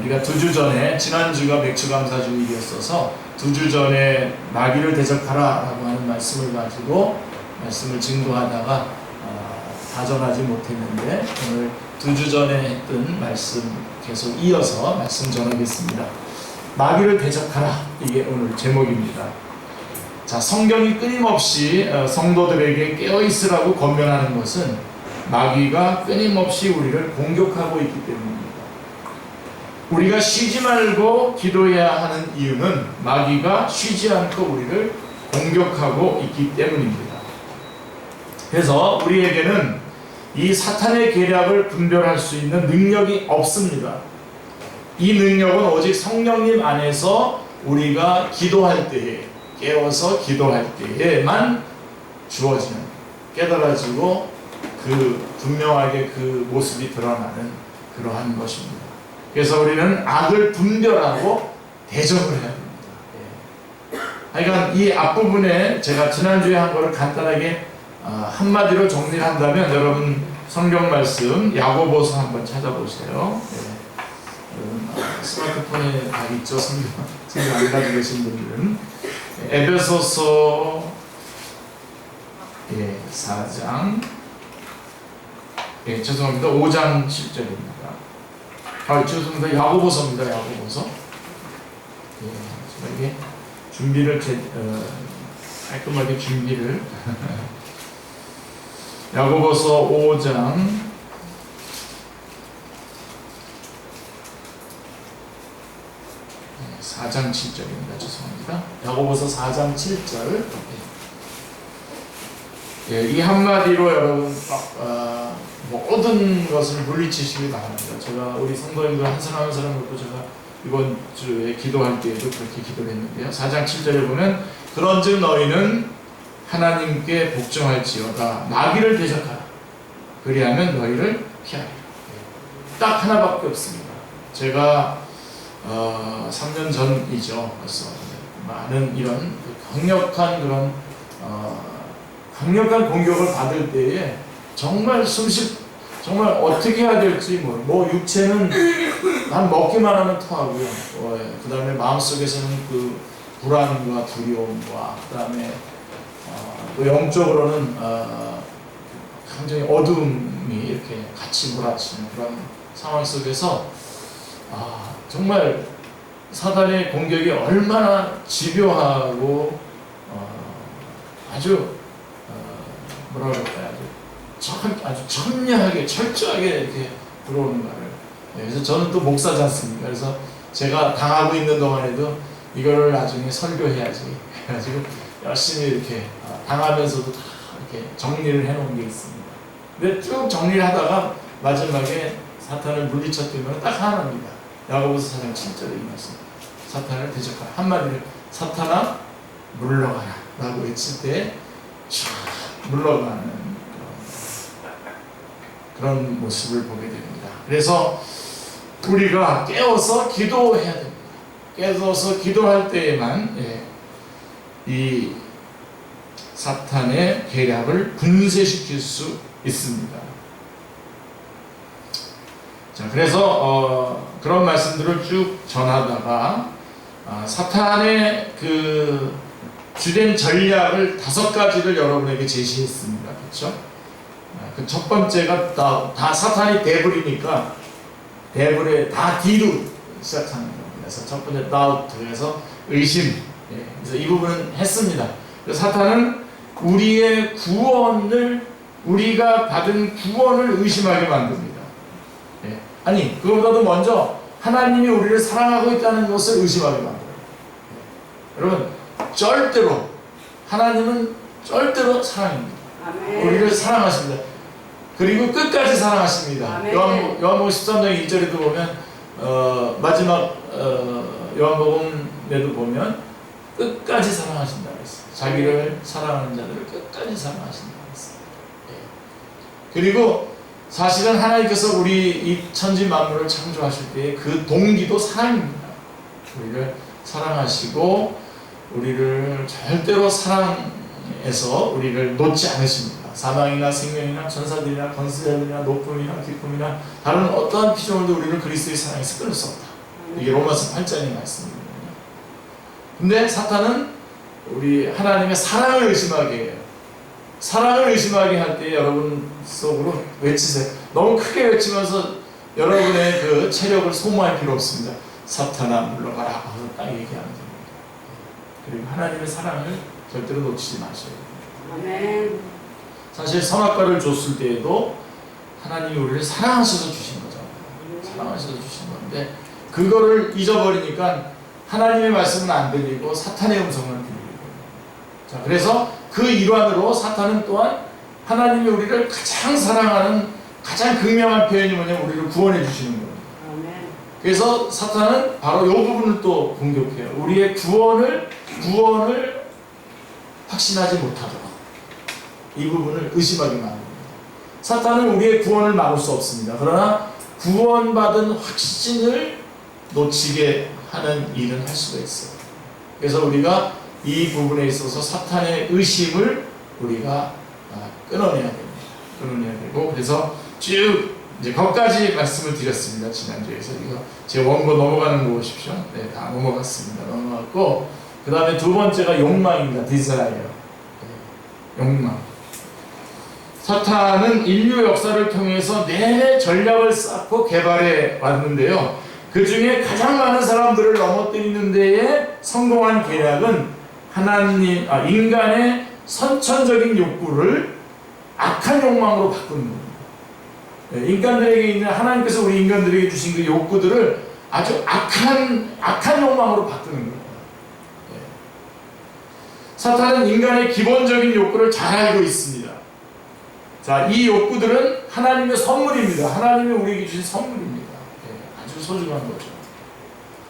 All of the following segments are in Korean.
우리가 2주 전에, 지난주가 맥주감사주일이었어서 2주 전에 마귀를 대적하라 라고 하는 말씀을 가지고 말씀을 증거하다가 다 전하지 못했는데, 오늘 2주 전에 했던 말씀 계속 이어서 말씀 전하겠습니다. 마귀를 대적하라, 이게 오늘 제목입니다. 자, 성경이 끊임없이 성도들에게 깨어있으라고 권면하는 것은 마귀가 끊임없이 우리를 공격하고 있기 때문입니다. 우리가 쉬지 말고 기도해야 하는 이유는 마귀가 쉬지 않고 우리를 공격하고 있기 때문입니다. 그래서 우리에게는 이 사탄의 계략을 분별할 수 있는 능력이 없습니다. 이 능력은 오직 성령님 안에서 우리가 기도할 때에, 깨워서 기도할 때에만 주어지는, 깨달아지고 분명하게 그 모습이 드러나는 그러한 것입니다. 그래서 우리는 악을 분별하고 대적을 해야 됩니다. 하여간 이 앞부분에 제가 지난주에 한 거를 간단하게 한마디로 정리를 한다면, 여러분 성경 말씀 야고보서 한번 찾아보세요. 스마트폰에 다 있죠. 성경 안 가지고 계신 분들은 에베소서 4장, 죄송합니다. 5장 7절입니다. 죄송합니다. 야고보서입니다. 야고보서. 제가 이게 준비를 깔끔하게 준비를 야고보서 5장 4장 7절입니다. 죄송합니다. 야고보서 4장 7절. 이 한마디로 여러분 모든 것을 물리치시기 바랍니다. 제가 우리 성도님들 한 사람 한 사람 놓고 제가 이번 주에 기도할 때에도 그렇게 기도를 했는데요. 4장 7절에 보면, 그런즉 너희는 하나님께 복종할지어다. 마귀를 대적하라. 그리하면 너희를 피하리라. 딱 하나밖에 없습니다. 제가 3년 전이죠. 벌써 많은 이런 강력한 그런 강력한 공격을 받을 때에 정말 정말 어떻게 해야 될지, 뭐 육체는 난 먹기만 하면 토하고요. 그 다음에 마음속에서는 그 불안과 두려움과, 그 다음에 또 영적으로는 굉장히 어두움이 이렇게 같이 몰아치는 그런 상황 속에서 정말 사단의 공격이 얼마나 집요하고 아주 뭐라 그럴까요? 아주 첨예하게 철저하게 이렇게 들어오는가를. 그래서 저는 또 목사지 않습니까? 그래서 제가 당하고 있는 동안에도 이거를 나중에 설교해야지 해가지고 열심히 이렇게 당하면서도 다 이렇게 정리를 해놓은 게 있습니다. 근데 쭉 정리를 하다가 마지막에 사탄을 물리쳤던 딱 하나입니다. 야고보서 4장 7절에 이 말씀. 사탄을 대적하라. 한마디로 사탄아 물러가라 라고 외칠 때 쫙 물러가는 그런 모습을 보게 됩니다. 그래서 우리가 깨어서 기도해야 됩니다. 깨어서 기도할 때에만 이 사탄의 계략을 분쇄시킬 수 있습니다. 자, 그래서 그런 말씀들을 쭉 전하다가 사탄의 그 주된 전략을 5가지를 여러분에게 제시했습니다. 그렇죠? 그 첫 번째가 다 사탄이 데블이니까 데블의 다 D로 시작하는 겁니다. 그래서 첫 번째 다우트에서 의심. 그래서 이 부분은 했습니다. 그래서 사탄은 우리의 구원을, 우리가 받은 구원을 의심하게 만듭니다. 아니, 그거보다도 먼저 하나님이 우리를 사랑하고 있다는 것을 의심하게 만들어요. 여러분, 절대로 하나님은 절대로 사랑입니다. 아멘. 우리를 사랑하십니다. 그리고 끝까지 사랑하십니다. 요한복음 13장 2절에도 보면 마지막 요한복음에도 보면 끝까지 사랑하신다 그랬어요. 자기를 사랑하는 자들을 끝까지 사랑하신다 그랬어요. 그리고 사실은 하나님께서 우리 이 천지 만물을 창조하실 때의 그 동기도 사랑입니다. 우리를 사랑하시고 우리를 절대로 사랑해서 우리를 놓지 않으십니다. 사망이나 생명이나 천사들이나 권세자들이나 높음이나 깊음이나 다른 어떠한 피조물도 우리를 그리스도의 사랑에서 끊을 수 없다. 이게 로마서 8장의 말씀입니다. 근데 사탄은 우리 하나님의 사랑을 의심하게 해요. 사랑을 의심하게 할 때 여러분 속으로 외치세요. 너무 크게 외치면서 여러분의 그 체력을 소모할 필요 없습니다. 사탄아 물러가라 하고 딱 얘기하면 됩니다. 그리고 하나님의 사랑을 절대로 놓치지 마셔야 됩니다. 아멘. 사실 선악과를 줬을 때에도 하나님이 우리를 사랑하셔서 주신 거잖아요. 사랑하셔서 주신 건데 그거를 잊어버리니까 하나님의 말씀은 안 들리고 사탄의 음성만 들리고. 자, 그래서 그 일환으로 사탄은 또한 하나님이 우리를 가장 사랑하는 가장 극명한 표현이 뭐냐면 우리를 구원해 주시는 겁니다. 아멘. 그래서 사탄은 바로 이 부분을 또 공격해요. 우리의 구원을 확신하지 못하도록 이 부분을 의심하게 만듭니다. 사탄은 우리의 구원을 막을 수 없습니다. 그러나 구원받은 확신을 놓치게 하는 일은 할 수가 있어요. 그래서 우리가 이 부분에 있어서 사탄의 의심을 우리가 끊어내야 됩니다. 끊어내야 되고, 그래서 쭉 이제 거기까지 말씀을 드렸습니다. 지난주에서 이거 제 원고 넘어가는 거 보십시오. 네, 다 넘어갔습니다. 넘어갔고, 그 다음에 두 번째가 욕망입니다. desire. 욕망. 사탄은 인류 역사를 통해서 내내 전략을 쌓고 개발해 왔는데요. 그 중에 가장 많은 사람들을 넘어뜨리는 데에 성공한 계략은 인간의 선천적인 욕구를 악한 욕망으로 바꾸는 겁니다. 인간들에게 있는 하나님께서 우리 인간들에게 주신 그 욕구들을 아주 악한 욕망으로 바꾸는 겁니다. 사탄은 인간의 기본적인 욕구를 잘 알고 있습니다. 자, 이 욕구들은 하나님의 선물입니다. 하나님이 우리에게 주신 선물입니다. 아주 소중한 거죠.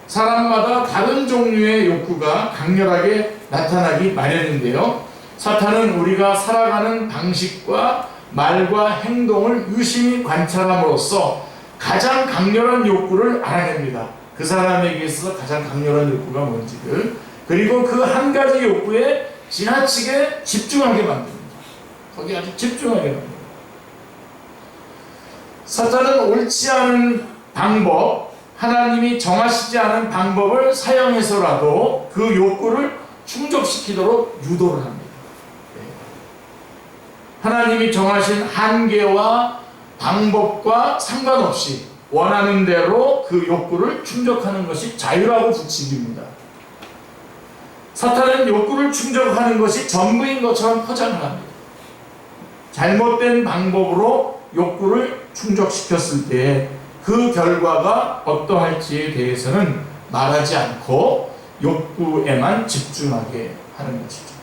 사람마다 다른 종류의 욕구가 강렬하게 나타나기 마련인데요. 사탄은 우리가 살아가는 방식과 말과 행동을 유심히 관찰함으로써 가장 강렬한 욕구를 알아냅니다. 그 사람에게 있어서 가장 강렬한 욕구가 뭔지를, 그리고 그 한 가지 욕구에 지나치게 집중하게 만듭니다. 거기 아주 집중하게 만듭니다. 사탄은 옳지 않은 방법, 하나님이 정하시지 않은 방법을 사용해서라도 그 욕구를 충족시키도록 유도를 합니다. 하나님이 정하신 한계와 방법과 상관없이 원하는 대로 그 욕구를 충족하는 것이 자유라고 부추깁니다. 사탄은 욕구를 충족하는 것이 전부인 것처럼 포장을 합니다. 잘못된 방법으로 욕구를 충족시켰을 때 그 결과가 어떠할지에 대해서는 말하지 않고 욕구에만 집중하게 하는 것이죠.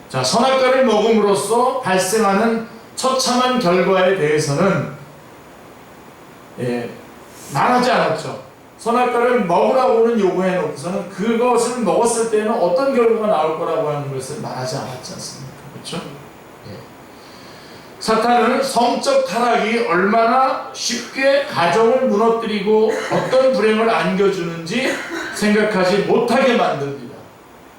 자, 선악과를 먹음으로써 발생하는 처참한 결과에 대해서는 말하지 않았죠. 선악과를 먹으라고는 요구해 놓고서는 그것을 먹었을 때는 어떤 결과가 나올 거라고 하는 것을 말하지 않았지 않습니까? 그렇죠? 사탄은 성적 타락이 얼마나 쉽게 가정을 무너뜨리고 어떤 불행을 안겨주는지 생각하지 못하게 만듭니다.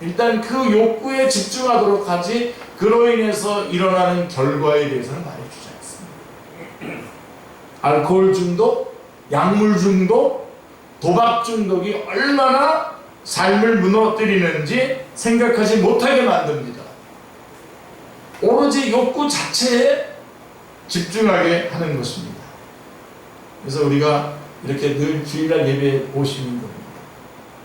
일단 그 욕구에 집중하도록 하지 그로 인해서 일어나는 결과에 대해서는 말해주지 않습니다. 알코올 중독, 약물 중독, 도박 중독이 얼마나 삶을 무너뜨리는지 생각하지 못하게 만듭니다. 오로지 욕구 자체에 집중하게 하는 것입니다. 그래서 우리가 이렇게 늘 주일날 예배에 오시는 겁니다.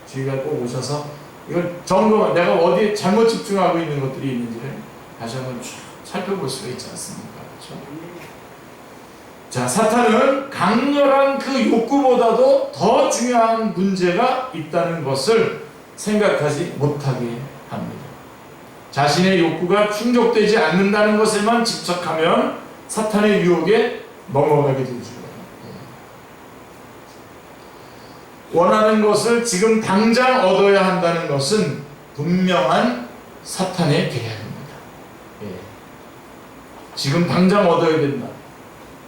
주일날 꼭 오셔서 이걸 점검, 내가 어디에 잘못 집중하고 있는 것들이 있는지를 다시 한번 살펴볼 수가 있지 않습니까? 그렇죠? 자, 사탄은 강렬한 그 욕구보다도 더 중요한 문제가 있다는 것을 생각하지 못하게 합니다. 자신의 욕구가 충족되지 않는다는 것에만 집착하면 사탄의 유혹에 넘어가게 되죠. 원하는 것을 지금 당장 얻어야 한다는 것은 분명한 사탄의 계략입니다. 지금 당장 얻어야 된다.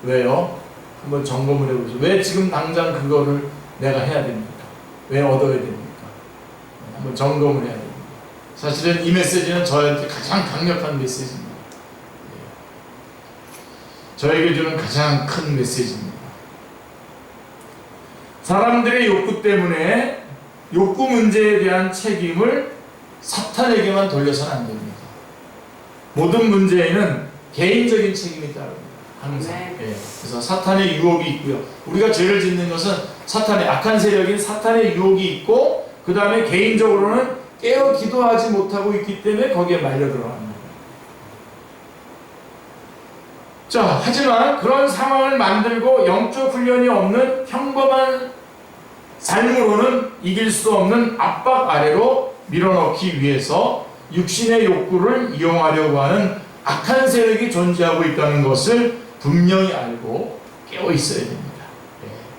왜요? 한번 점검을 해보죠. 왜 지금 당장 그거를 내가 해야 됩니까? 왜 얻어야 됩니까? 한번 점검을 해야 됩니다. 사실은 이 메시지는 저한테 가장 강력한 메시지입니다. 저에게 주는 가장 큰 메시지입니다. 사람들의 욕구 때문에 욕구 문제에 대한 책임을 사탄에게만 돌려서는 안 됩니다. 모든 문제에는 개인적인 책임이 따릅니다. 항상. 예. 그래서 사탄의 유혹이 있고요. 우리가 죄를 짓는 것은 사탄의 악한 세력인 사탄의 유혹이 있고, 그 다음에 개인적으로는 깨어 기도하지 못하고 있기 때문에 거기에 말려 들어갑니다. 자, 하지만 그런 상황을 만들고 영적 훈련이 없는 평범한 삶으로는 이길 수 없는 압박 아래로 밀어넣기 위해서 육신의 욕구를 이용하려고 하는 악한 세력이 존재하고 있다는 것을 분명히 알고 깨어 있어야 됩니다.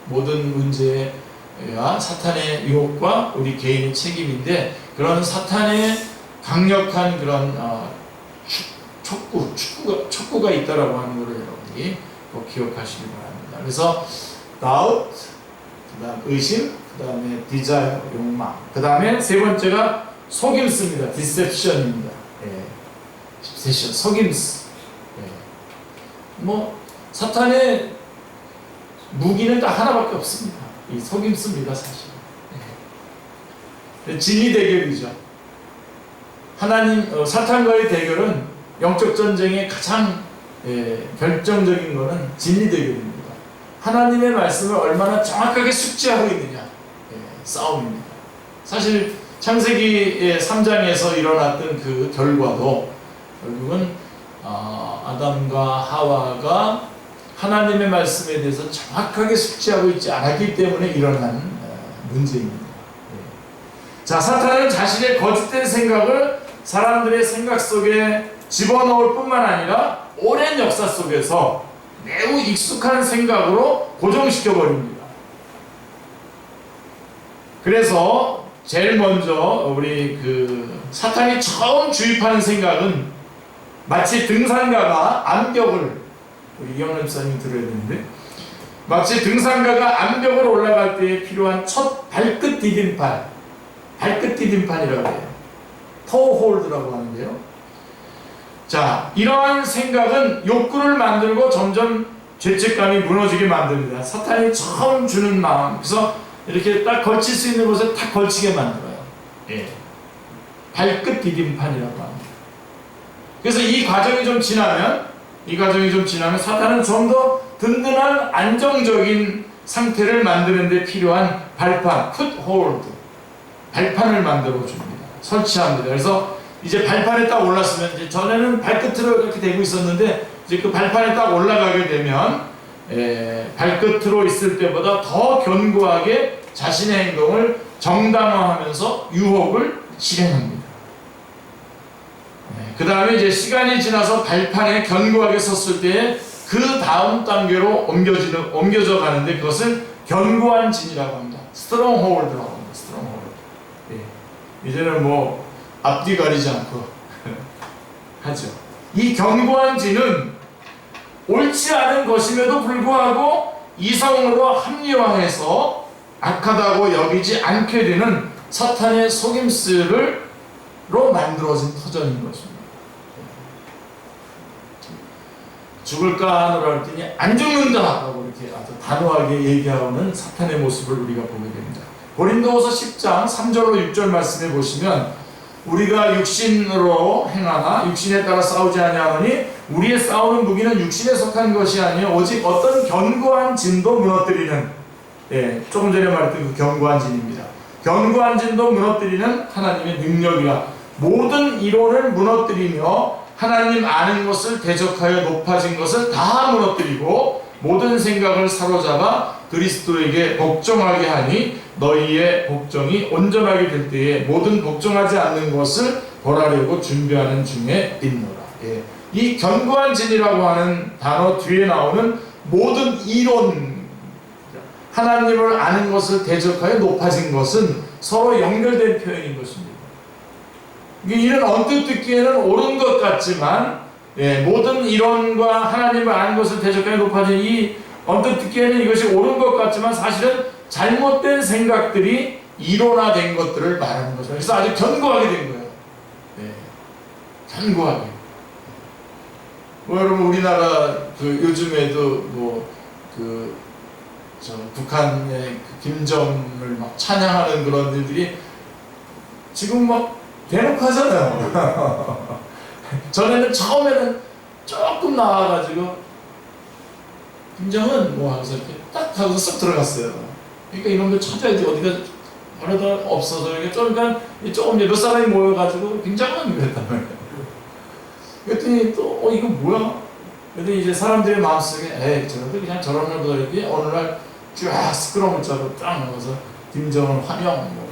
모든 문제와 사탄의 유혹과 우리 개인의 책임인데, 그런 사탄의 강력한 그런 촉구가 있다라고 하는 것을 여러분이 꼭 기억하시기 바랍니다. 그래서 doubt, 그다음 의심, 그다음에 desire, 욕망, 그다음에 세 번째가 속임수입니다. deception입니다. deception, 속임수. 뭐 사탄의 무기는 딱 하나밖에 없습니다. 이 속임수입니다, 사실. 진리 대결이죠. 사탄과의 대결은 영적 전쟁의 가장 결정적인 것은 진리 대결입니다. 하나님의 말씀을 얼마나 정확하게 숙지하고 있느냐, 싸움입니다. 사실 창세기 3장에서 일어났던 그 결과도 결국은 아담과 하와가 하나님의 말씀에 대해서 정확하게 숙지하고 있지 않았기 때문에 일어난 문제입니다. 자, 사탄은 자신의 거짓된 생각을 사람들의 생각 속에 집어넣을 뿐만 아니라 오랜 역사 속에서 매우 익숙한 생각으로 고정시켜 버립니다. 그래서 제일 먼저 우리 사탄이 처음 주입하는 생각은 마치 등산가가 암벽을, 우리 이영남 목사님 들어야 되는데, 마치 등산가가 암벽을 올라갈 때 필요한 첫 발끝 디딤판, 발끝 디딤판이라고 해요. 토홀드라고 하는데요. 자, 이러한 생각은 욕구를 만들고 점점 죄책감이 무너지게 만듭니다. 사탄이 처음 주는 마음, 그래서 이렇게 딱 걸칠 수 있는 곳에 딱 걸치게 만들어요. 발끝 디딤판이라고 합니다. 그래서 이 과정이 좀 지나면 사탄은 좀 더 든든한 안정적인 상태를 만드는 데 필요한 발판, 풋홀드, 발판을 만들어 줍니다. 설치합니다. 그래서 이제 발판에 딱 올랐으면, 이제 전에는 발끝으로 이렇게 되고 있었는데, 이제 그 발판에 딱 올라가게 되면 발끝으로 있을 때보다 더 견고하게 자신의 행동을 정당화하면서 유혹을 실행합니다. 그 다음에 이제 시간이 지나서 발판에 견고하게 섰을 때 그 다음 단계로 옮겨져 가는데, 그것을 견고한 진이라고 합니다. 스트롱홀드라고 합니다. 스트롱홀드. 이제는 뭐 앞뒤 가리지 않고 하죠. 이 견고한 진은 옳지 않은 것임에도 불구하고 이성으로 합리화해서 악하다고 여기지 않게 되는 사탄의 속임수로 만들어진 터전인 것입니다. 죽을까 하노라 했더니 안 죽는다라고 이렇게 아주 단호하게 얘기하는 사탄의 모습을 우리가 보게 됩니다. 고린도후서 10장 3절로 6절 말씀해 보시면, 우리가 육신으로 행하나 육신에 따라 싸우지 아니하노니 우리의 싸우는 무기는 육신에 속한 것이 아니요 오직 어떤 견고한 진도 무너뜨리는, 조금 전에 말했던 그 견고한 진입니다. 견고한 진도 무너뜨리는 하나님의 능력이라 모든 이론을 무너뜨리며 하나님 아는 것을 대적하여 높아진 것을 다 무너뜨리고 모든 생각을 사로잡아 그리스도에게 복종하게 하니 너희의 복종이 온전하게 될 때에 모든 복종하지 않는 것을 벌하려고 준비하는 중에 있노라. 이 견고한 진이라고 하는 단어 뒤에 나오는 모든 이론, 하나님을 아는 것을 대적하여 높아진 것은 서로 연결된 표현인 것입니다. 이는 언뜻 듣기에는 옳은 것 같지만, 모든 이론과 하나님을 아는 것을 대적하여 높아진 이 언뜻 듣기에는 이것이 옳은 것 같지만 사실은 잘못된 생각들이 이론화된 것들을 말하는 거죠. 그래서 아주 견고하게 된 거예요. 견고하게. 여러분, 우리나라 요즘에도 저 북한의 그 김정을 막 찬양하는 그런 일들이 지금 막 대놓고 하잖아요. 전에는 처음에는 조금 나와가지고 김정은 뭐 하고서 이렇게 딱 하고서 쏙 들어갔어요. 그러니까 이놈들 찾아야지 어디가 어느덧 없어서 이게 좀 그러니까 조금 몇 사람이 모여가지고 김정은 그랬단 말이에요. 그랬더니 또 이거 뭐야? 그랬더니 이제 사람들의 마음속에 저놈들 그냥 저런 놈들이 어느 날 쫙 스크럼을 짜고 쫙 나가서 김정은 환영 뭐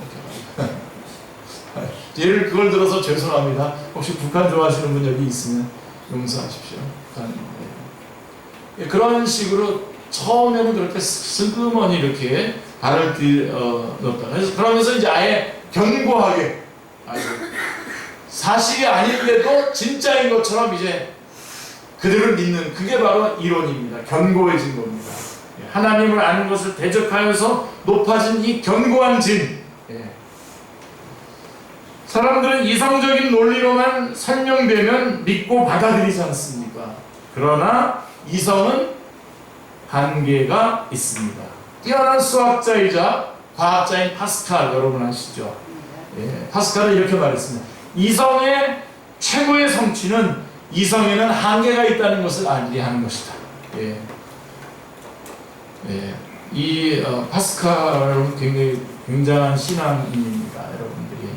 이렇게 예를 그걸 들어서 죄송합니다. 혹시 북한 좋아하시는 분 여기 있으면 용서하십시오. 북한 그런 식으로 처음에는 그렇게 슬그머니 이렇게 발을 넣었다. 그러면서 이제 아예 견고하게 사실이 아닌데도 진짜인 것처럼 이제 그들을 믿는 그게 바로 이론입니다. 견고해진 겁니다. 하나님을 아는 것을 대적하여서 높아진 이 견고한 진. 사람들은 이성적인 논리로만 설명되면 믿고 받아들이지 않습니까? 그러나 이성은 한계가 있습니다. 뛰어난 수학자이자 과학자인 파스칼 여러분 아시죠? 파스칼은 이렇게 말했습니다. 이성의 최고의 성취는 이성에는 한계가 있다는 것을 알게 하는 것이다. 이 파스칼은 굉장히 굉장한 신앙인입니다. 여러분들이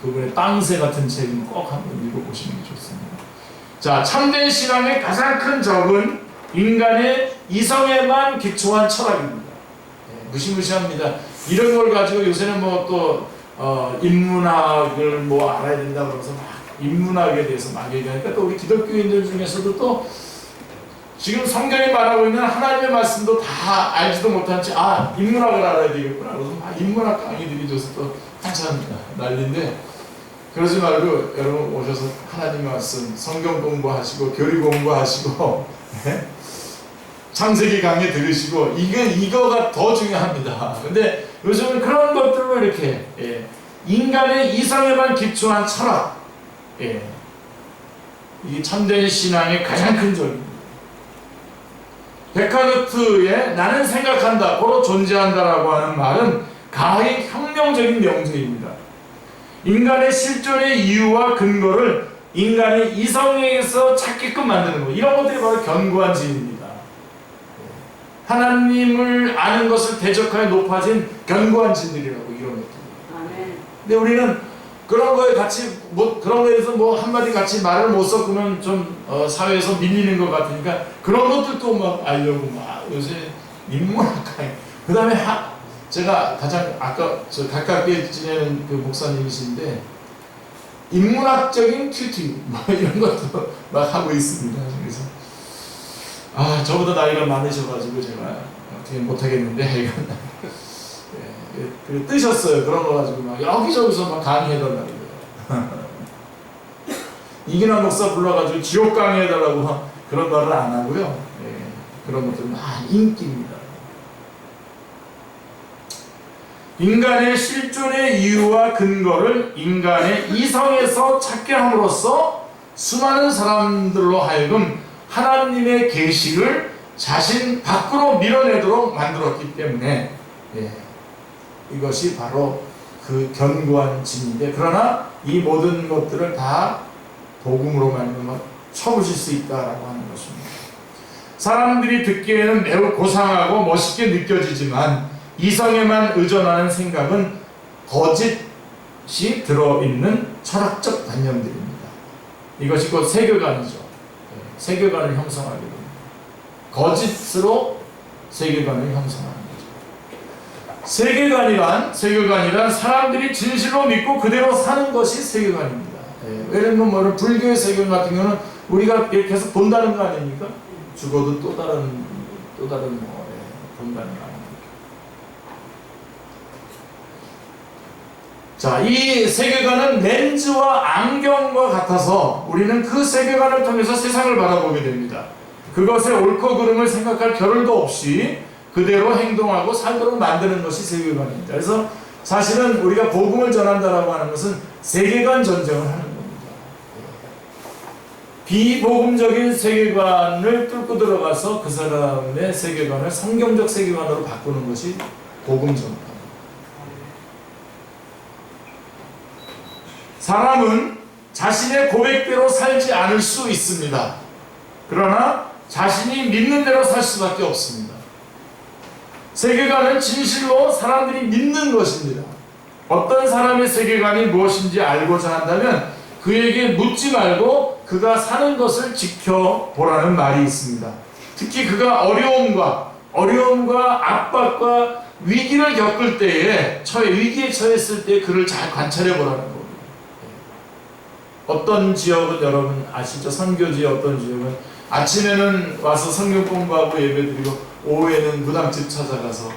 그분의 땅새 같은 책은 꼭 한번 읽어보시는 게 좋습니다. 자, 참된 신앙의 가장 큰 적은 인간의 이성에만 기초한 철학입니다. 무시무시합니다. 이런 걸 가지고 요새는 뭐 또 인문학을 뭐 알아야 된다 그러면서 막 인문학에 대해서 막 얘기하니까 또 우리 기독교인들 중에서도 또 지금 성경이 말하고 있는 하나님의 말씀도 다 알지도 못한 채 인문학을 알아야 되겠구나 그래서 막 인문학 강의들이 줘서 또 한참 난리인데 그러지 말고 여러분 오셔서 하나님의 말씀 성경 공부하시고 교리 공부하시고 창세기 강의 들으시고 이거가 더 중요합니다. 근데 요즘은 그런 것들로 이렇게 인간의 이성에만 기초한 철학 이 참된 신앙의 가장 큰 적입니다. 데카르트의 나는 생각한다, 고로 존재한다라고 하는 말은 가히 혁명적인 명제입니다. 인간의 실존의 이유와 근거를 인간의 이성에서 찾게끔 만드는 것, 이런 것들이 바로 견고한 진입니다. 하나님을 아는 것을 대적하여 높아진 견고한 진들이라고 이런 것들. 근데 우리는 그런 거에 같이 그런 거에 대해서 한마디 같이 말을 못 섞으면 좀 사회에서 밀리는 것 같으니까 그런 것들도 막 알려고 막 요새 인문학 강의. 그다음에 제가 가장 아까 가깝게 지내는 그 목사님이신데 인문학적인 큐티 이런 것도 막 하고 있습니다. 그래서 저보다 나이가 많으셔가지고 제가 어떻게 못하겠는데 뜨셨어요. 그런 거 가지고 막 여기저기서 막 강의해달라고 이기남 목사 불러가지고 지옥 강의해달라고 그런 말을 안 하고요. 그런 것들은 인기입니다. 인간의 실존의 이유와 근거를 인간의 이성에서 찾게 함으로써 수많은 사람들로 하여금 하나님의 계시를 자신 밖으로 밀어내도록 만들었기 때문에 이것이 바로 그 견고한 진인데, 그러나 이 모든 것들을 다 복음으로 말미암아 쳐부실 수 있다라고 하는 것입니다. 사람들이 듣기에는 매우 고상하고 멋있게 느껴지지만 이성에만 의존하는 생각은 거짓이 들어있는 철학적 관념들입니다. 이것이 곧 세계관이죠. 세계관을 형성하게 됩니다. 거짓으로 세계관을 형성하는 거죠. 세계관이란 사람들이 진실로 믿고 그대로 사는 것이 세계관입니다. 예를 들면 불교의 세계관 같은 경우는 우리가 계속 본다는 거 아닙니까? 죽어도 또 다른 본다는 거 아닙니까? 자, 이 세계관은 렌즈와 안경과 같아서 우리는 그 세계관을 통해서 세상을 바라보게 됩니다. 그것의 옳고 그름을 생각할 겨를도 없이 그대로 행동하고 살도록 만드는 것이 세계관입니다. 그래서 사실은 우리가 복음을 전한다라고 하는 것은 세계관 전쟁을 하는 겁니다. 비복음적인 세계관을 뚫고 들어가서 그 사람의 세계관을 성경적 세계관으로 바꾸는 것이 복음 전파입니다. 사람은 자신의 고백대로 살지 않을 수 있습니다. 그러나 자신이 믿는 대로 살 수밖에 없습니다. 세계관은 진실로 사람들이 믿는 것입니다. 어떤 사람의 세계관이 무엇인지 알고자 한다면 그에게 묻지 말고 그가 사는 것을 지켜보라는 말이 있습니다. 특히 그가 어려움과 압박과 위기를 겪을 때에 위기에 처했을 때 그를 잘 관찰해 보라는 겁니다. 어떤 지역은 여러분 아시죠? 선교지의 어떤 지역은 아침에는 와서 성경 공부하고 예배드리고 오후에는 무당집 찾아가서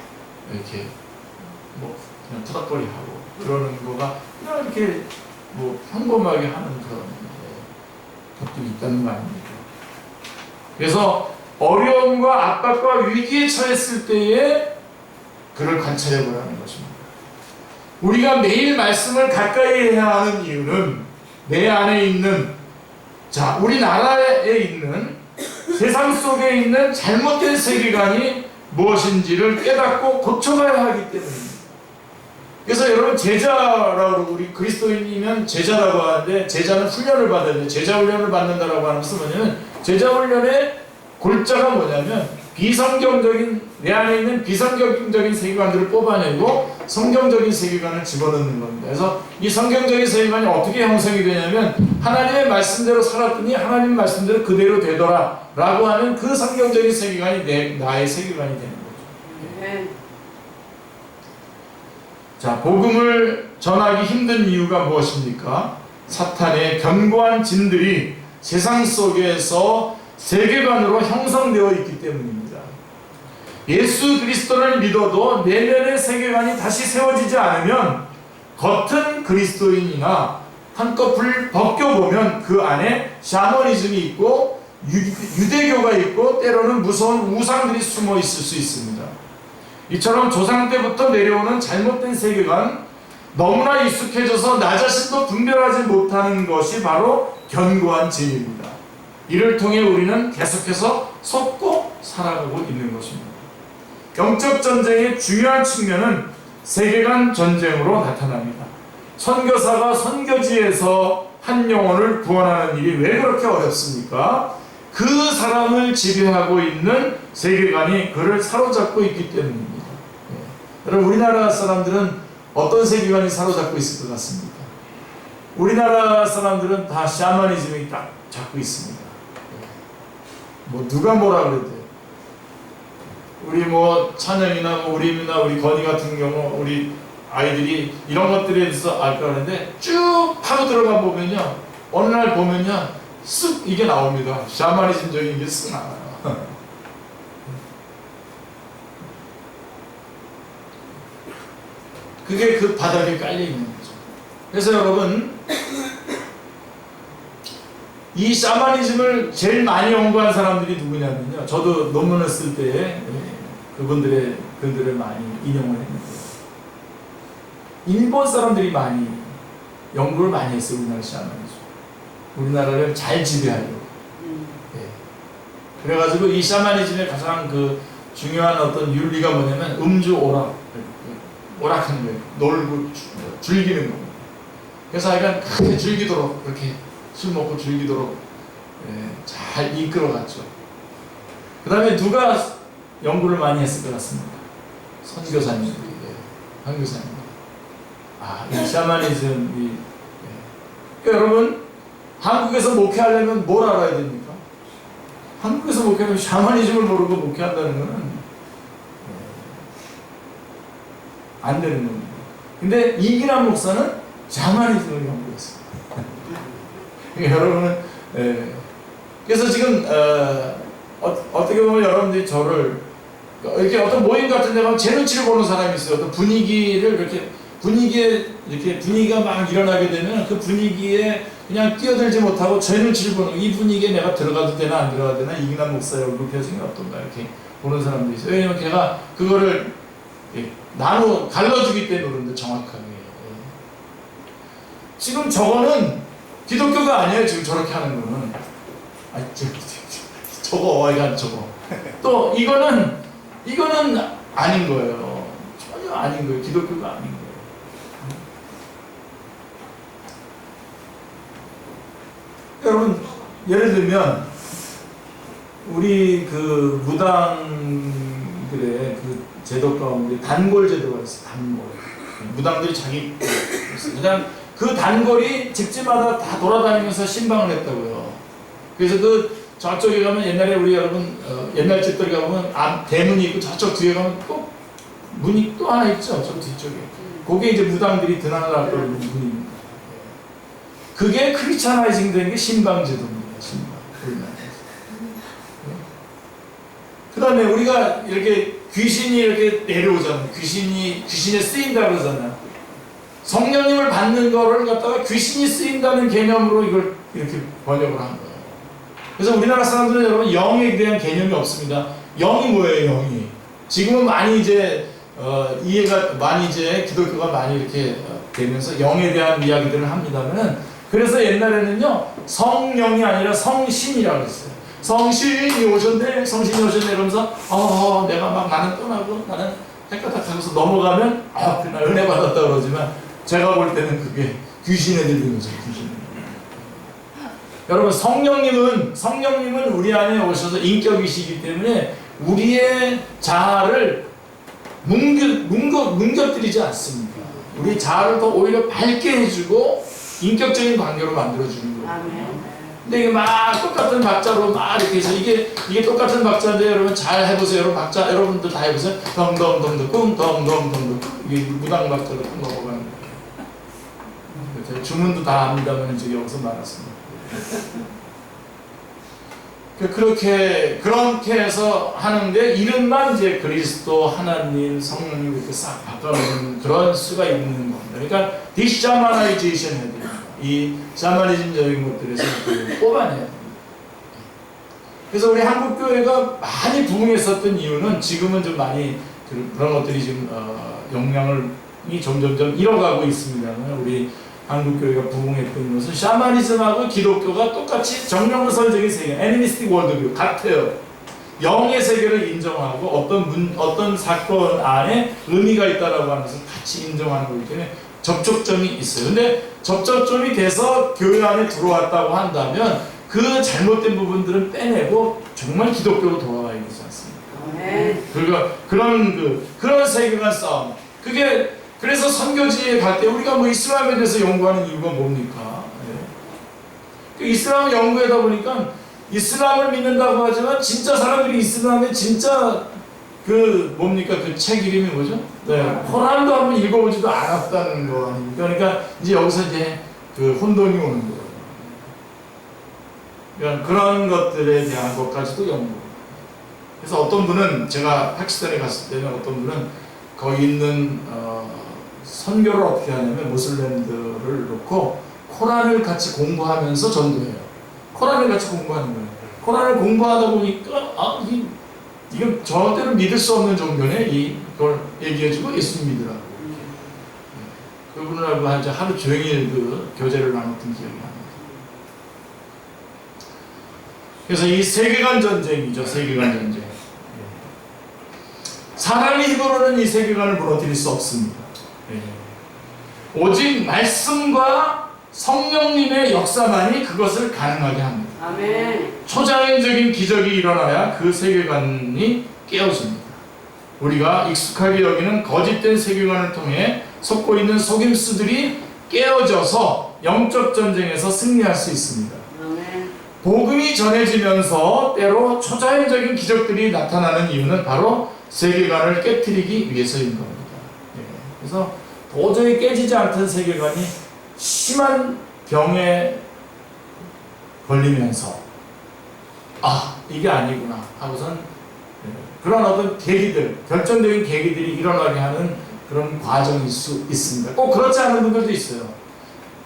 이렇게 뭐 그냥 투닥거리 하고 그러는 거가 그냥 이렇게 뭐 평범하게 하는 그런 것도 있다는 거 아닙니까? 그래서 어려움과 압박과 위기에 처했을 때에 그를 관찰해 보라는 것입니다. 우리가 매일 말씀을 가까이 해야 하는 이유는 내 안에 있는 우리나라에 있는 세상 속에 있는 잘못된 세계관이 무엇인지를 깨닫고 고쳐가야 하기 때문입니다. 그래서 여러분 제자라고 우리 그리스도인이면 제자라고 하는데 제자는 훈련을 받아야 돼요. 제자 훈련을 받는다라고 하는 것은 뭐냐면 제자 훈련의 골자가 뭐냐면 내 안에 있는 비성경적인 세계관들을 뽑아내고 성경적인 세계관을 집어넣는 겁니다. 그래서 이 성경적인 세계관이 어떻게 형성이 되냐면 하나님의 말씀대로 살았더니 하나님 말씀대로 그대로 되더라 라고 하는 그 성경적인 세계관이 나의 세계관이 되는 거죠. 자, 복음을 전하기 힘든 이유가 무엇입니까? 사탄의 견고한 진들이 세상 속에서 세계관으로 형성되어 있기 때문입니다. 예수 그리스도를 믿어도 내면의 세계관이 다시 세워지지 않으면 겉은 그리스도인이나 한꺼풀 벗겨보면 그 안에 샤머니즘이 있고 유대교가 있고 때로는 무서운 우상들이 숨어 있을 수 있습니다. 이처럼 조상 때부터 내려오는 잘못된 세계관, 너무나 익숙해져서 나 자신도 분별하지 못하는 것이 바로 견고한 진입니다. 이를 통해 우리는 계속해서 속고 살아가고 있는 것입니다. 영적 전쟁의 중요한 측면은 세계관 전쟁으로 나타납니다. 선교사가 선교지에서 한 영혼을 구원하는 일이 왜 그렇게 어렵습니까? 그 사람을 지배하고 있는 세계관이 그를 사로잡고 있기 때문입니다. 여러분, 우리나라 사람들은 어떤 세계관이 사로잡고 있을 것 같습니까? 우리나라 사람들은 다 샤머니즘이 딱 잡고 있습니다. 뭐 누가 뭐라 그래도 우리 뭐 찬영이나 뭐 우리 건이 같은 경우 우리 아이들이 이런 것들에 대해서 알까 하는데 쭉 파고 들어가 보면요, 어느 날 보면요 쓱 이게 나옵니다. 샤머니즘적인 게 쓱 나와요. 그게 그 바닥에 깔려 있는 거죠. 그래서 여러분, 이 샤머니즘을 제일 많이 연구한 사람들이 누구냐면요, 저도 논문을 쓸 때에 그분들의 글들을 많이 인용을 했는데 일본 사람들이 많이 연구를 많이 했어요. 우리나라 샤머니즘, 우리나라를 잘 지배하려고. 그래가지고 이 샤머니즘의 가장 그 중요한 어떤 윤리가 뭐냐면 음주 오락하는 거예요. 놀고 즐기는 겁니다. 그래서 하여간 크게 즐기도록, 그렇게 술 먹고 즐기도록 잘 이끌어갔죠. 그 다음에 누가 연구를 많이 했을 것 같습니다. 선교사님들이, 선교사님. 이 샤머니즘이. 그러니까 여러분, 한국에서 목회하려면 뭘 알아야 됩니까? 한국에서 목회하면 샤머니즘을 모르고 목회한다는 것은 안 되는 겁니다. 근데 이기란 목사는 샤머니즘을 연구했어요. 여러분은 그래서 지금 어떻게 보면 여러분들이 저를 이렇게 어떤 모임 같은 데 가면 제 눈치를 보는 사람이 있어요. 어떤 분위기를 분위기가 막 일어나게 되면 그 분위기에 그냥 뛰어들지 못하고 제 눈치를 보는, 이 분위기에 내가 들어가도 되나 안 들어가도 되나, 이기란 목사의 얼굴 표정이 어떤가 이렇게 보는 사람도 있어요. 왜냐면 걔가 그거를 갈라주기 때문에 그런데 정확하게. 지금 저거는 기독교가 아니에요. 지금 저렇게 하는 거는 저거 어이가 저거. 또 이거는 아닌 거예요. 전혀 아닌 거예요. 기독교가 아닌 거예요. 여러분, 예를 들면 우리 그 무당들의 그 제도 가운데 단골 제도가 있어요. 단골. 무당들이 자기 그냥 그 단골이 집집마다 다 돌아다니면서 신방을 했다고요. 그래서 그 저쪽에 가면 옛날에 우리 여러분 옛날 집들 가보면 대문이 있고 저쪽 뒤에 가면 꼭 문이 또 하나 있죠. 저 뒤쪽에. 그게 이제 무당들이 드나들고 있는 문입니다. 그게 크리스천라이징 된 게 신방제도입니다. 신방. 그 다음에 우리가 이렇게 귀신이 이렇게 내려오잖아요. 귀신에 쓰인다 그러잖아요. 성령님을 받는 거를 갖다가 귀신이 쓰인다는 개념으로 이걸 이렇게 번역을 한 거예요. 그래서 우리나라 사람들은 여러분 영에 대한 개념이 없습니다. 영이 뭐예요, 영이? 지금은 많이 이제 이해가 많이 이제 기독교가 많이 이렇게 되면서 영에 대한 이야기들을 합니다만은 그래서 옛날에는요 성령이 아니라 성신이라고 했어요. 성신이 오셨네, 성신이 오셨네 이러면서 내가 막 나는 떠나고 나는 헷갈딱 하고서 넘어가면 그날 은혜 받았다 그러지만 제가 볼 때는 그게 귀신에 들리는 거죠. 귀신. 여러분 성령님은 우리 안에 오셔서 인격이시기 때문에 우리의 자아를 뭉겨뜨리지 않습니다. 우리 자아를 더 오히려 밝게 해주고 인격적인 관계로 만들어주는 거예요. 근데 이게 막 똑같은 박자로 막 이렇게 해서 이게 똑같은 박자인데 여러분 잘 해보세요. 여러분 박자 여러분들 다 해보세요. 덩덩덩덩 쿵덩덩덩덩 이게 무당 박자로 쭉 넘어가는 거예요. 주문도 다 압니다만 이제 여기서 말았습니다. 그렇게 해서 하는데 이름만 이제 그리스도, 하나님, 성령님 이렇게 싹 바꿔놓는 그런 수가 있는 겁니다. 그러니까 디샤마나이제이션 해야 됩니다. 이 샤머니즘적인 것들에서 뽑아내야 됩니다. 그래서 우리 한국 교회가 많이 부흥했었던 이유는 지금은 좀 많이 그런 것들이 지금 영향을 점점점 잃어가고 있습니다만 우리 한국 교회가 부흥했던 것은 샤머니즘하고 기독교가 똑같이 정령설적인 세계, 애니미스틱 월드뷰 같아요. 영의 세계를 인정하고 어떤 사건 안에 의미가 있다라고 하는 것을 같이 인정하는 거기 때문에 접촉점이 있어요. 근데 접촉점이 돼서 교회 안에 들어왔다고 한다면 그 잘못된 부분들은 빼내고 정말 기독교로 돌아와야 되지 않습니까? 그러니까 그런 세계관 싸움. 그래서 선교지에 갈 때 우리가 뭐 이슬람에 대해서 연구하는 이유가 뭡니까? 그 이슬람을 연구하다 보니까 이슬람을 믿는다고 하지만 진짜 사람들이 이슬람에 진짜 그 책 이름이 뭐죠? 코란도 한번 읽어보지도 않았다는 거 아닙니까? 그러니까 이제 여기서 이제 그 혼돈이 오는 거예요. 그러니까 그런 것들에 대한 것까지도 연구. 그래서 어떤 분은 제가 파키스탄에 갔을 때는 어떤 분은 거기 있는 선교를 어떻게 하냐면 모슬렘들을 놓고 코란을 같이 공부하면서 전도해요. 코란을 같이 공부하는 거예요. 코란을 공부하다 보니까 이건 저대로 믿을 수 없는 종교네. 이걸 얘기해주고 예수 믿으라고. 그분하고 하루 종일 그 교제를 나눴던 기억이 납니다. 그래서 이 세계관 전쟁이죠. 세계관 전쟁. 사람의 힘으로는 이 세계관을 무너뜨릴 수 없습니다. 오직 말씀과 성령님의 역사만이 그것을 가능하게 합니다. 아멘. 초자연적인 기적이 일어나야 그 세계관이 깨어집니다. 우리가 익숙하게 여기는 거짓된 세계관을 통해 속고 있는 속임수들이 깨어져서 영적 전쟁에서 승리할 수 있습니다. 아멘. 복음이 전해지면서 때로 초자연적인 기적들이 나타나는 이유는 바로 세계관을 깨트리기 위해서인 겁니다. 그래서 도저히 깨지지 않던 세계관이 심한 병에 걸리면서 이게 아니구나 하고선 그런 어떤 계기들, 결정적인 계기들이 일어나게 하는 그런 과정일 수 있습니다. 꼭 그렇지 않은 분들도 있어요.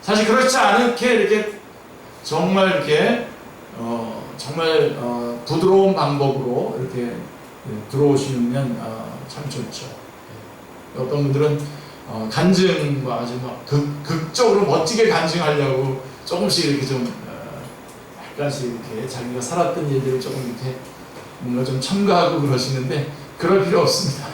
사실 그렇지 않게 이렇게 정말 이렇게 정말 부드러운 방법으로 이렇게 들어오시면 참 좋죠. 어떤 분들은 간증과 아주 막 극적으로 멋지게 간증하려고 조금씩 이렇게 좀 약간씩 이렇게 자기가 살았던 일들을 조금 이렇게 뭔가 좀 첨가하고 그러시는데 그럴 필요 없습니다.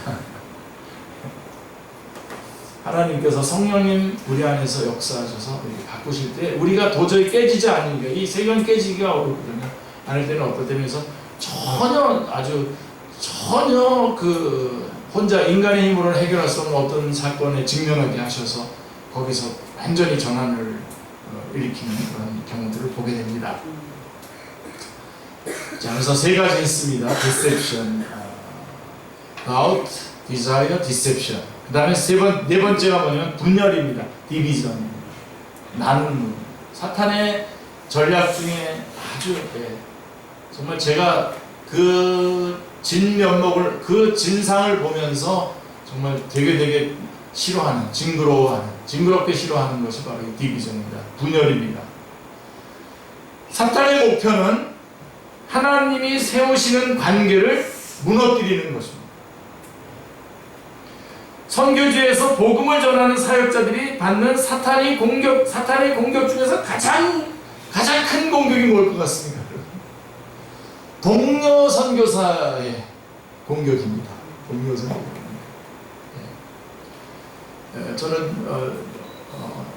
하나님께서 성령님 우리 안에서 역사하셔서 이렇게 바꾸실 때 우리가 도저히 깨지지 않으니까 이 세계관 깨지기가 어렵거든요. 않을 때는 어떨 때면서 전혀 그 혼자 인간의 힘으로는 해결할 수 없는 어떤 사건에 직면하게 하셔서 거기서 완전히 전환을 일으키는 그런 경우들을 보게 됩니다. 자, 그래서 세 가지 있습니다. deception, doubt, desire, deception. 그 다음에 네 번째가 뭐냐면 분열입니다. division, 나누는. 사탄의 전략 중에 아주 정말 제가 그 진면목을 그 진상을 보면서 정말 되게 싫어하는, 징그럽게 싫어하는 것이 바로 이 디비전입니다. 분열입니다. 사탄의 목표는 하나님이 세우시는 관계를 무너뜨리는 것입니다. 선교지에서 복음을 전하는 사역자들이 받는 사탄의 공격 중에서 가장 큰 공격이 뭘 것 같습니까? 동료 선교사의 공격입니다. 동료 선교사. 저는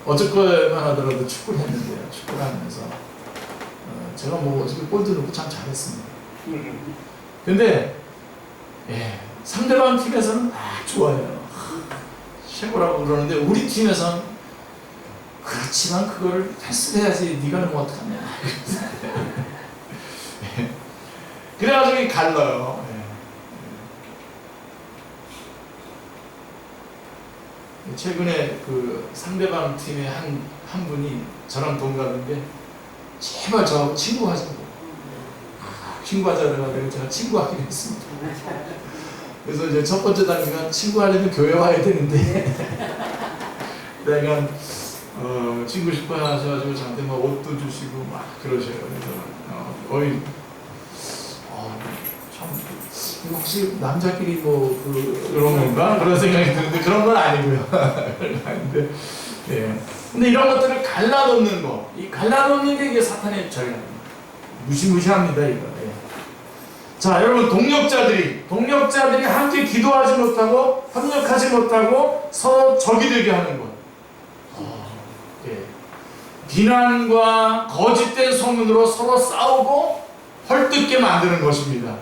어저께만 하더라도 축구를 했는데요. 축구를 하면서 제가 뭐 어저께 골도 넣고 참 잘했습니다. 근데 상대방 팀에서는 좋아요. 최고라고 그러는데 우리 팀에서는 그렇지만 그거를 패스를 해야지 네가 넣으면 어떡하냐. 그래가지고 갈라요. 최근에 그 상대방 팀의 한 분이 저랑 동갑인데 제발 저하고 친구하자고. 친구하자고 내가 제가 친구하기로 했습니다. 그래서 이제 첫 번째 단계가 친구하려면 교회 와야 되는데 내가 친구 싶어 하셔가지고 저한테 막 옷도 주시고 막 그러셔요. 그래서 거의 참 혹시 남자끼리 뭐 그런 건가 그런 생각이 드는데 그런 건 아니고요. 아닌데 근데 이런 것들을 갈라놓는 거, 이 갈라놓는 게 이게 사탄의 전략입니다. 무시무시합니다 이거. 자, 여러분 동력자들이 함께 기도하지 못하고 협력하지 못하고 서로 적이 되게 하는 것. 비난과 거짓된 소문으로 서로 싸우고 헐뜯게 만드는 것입니다.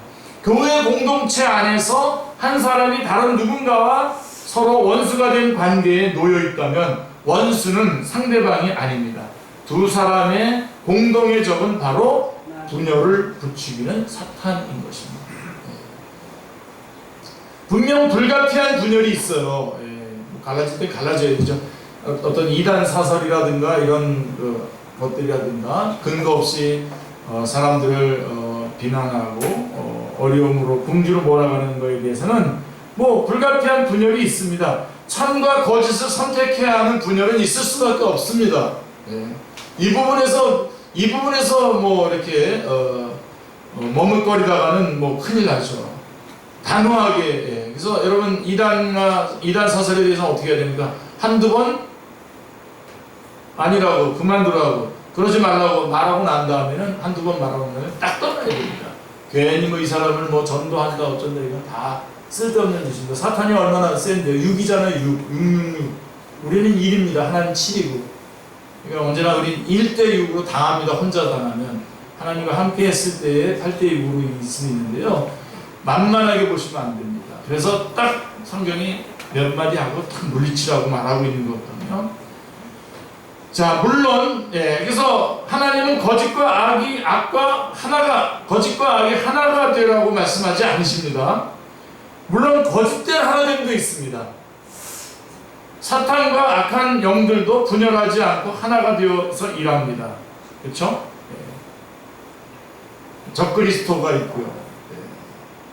교회 공동체 안에서 한 사람이 다른 누군가와 서로 원수가 된 관계에 놓여 있다면 원수는 상대방이 아닙니다. 두 사람의 공동의 적은 바로 분열을 부추기는 사탄인 것입니다. 분명 불가피한 분열이 있어요. 갈라질 때 갈라져야 되죠. 어떤 이단 사설이라든가 이런 것들이라든가 근거 없이 사람들을 비난하고 어려움으로 궁지로 몰아가는 것에 대해서는 뭐 불가피한 분열이 있습니다. 참과 거짓을 선택해야 하는 분열은 있을 수밖에 없습니다. 이 부분에서 뭐 이렇게 머뭇거리다가는 뭐 큰일 나죠. 단호하게. 그래서 여러분 이단 사설에 대해서 어떻게 해야 됩니까? 한두 번 아니라고 그만두라고 그러지 말라고 말하고 난 다음에는 한두 번 말하고 나면 딱 떠나야 됩니다. 괜히 뭐 이 사람을 뭐 전도한다 어쩐다 이건 다 쓸데없는 짓입니다. 사탄이 얼마나 센데요. 6이잖아요. 6. 우리는 1입니다. 하나님 7이고. 그러니까 언제나 우리 1대6으로 당합니다. 혼자 당하면. 하나님과 함께 했을 때에 8대6으로 이길 수 있는데요. 만만하게 보시면 안 됩니다. 그래서 딱 성경이 몇 마디 하고 딱 물리치라고 말하고 있는 거거든요. 자, 물론 그래서 하나님은 거짓과 악이 하나가 되라고 말씀하지 않으십니다. 물론 거짓된 하나됨도 있습니다. 사탄과 악한 영들도 분열하지 않고 하나가 되어서 일합니다. 그렇죠? 적그리스도가 있고요.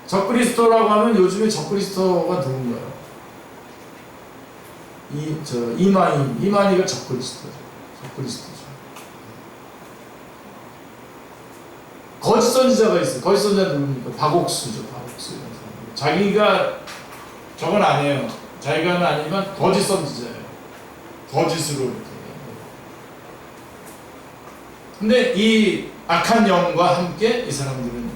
적그리스도라고 하면 요즘에 적그리스도가 누군가요? 이만희가 적그리스도죠. 거짓 선지자가 있어요. 거짓 선지자 누굽니까? 박옥수죠. 자기가 저건 아니에요. 자기가 아니지만 거짓 선지자예요. 거짓으로 이렇게. 근데 이 악한 영과 함께 이 사람들은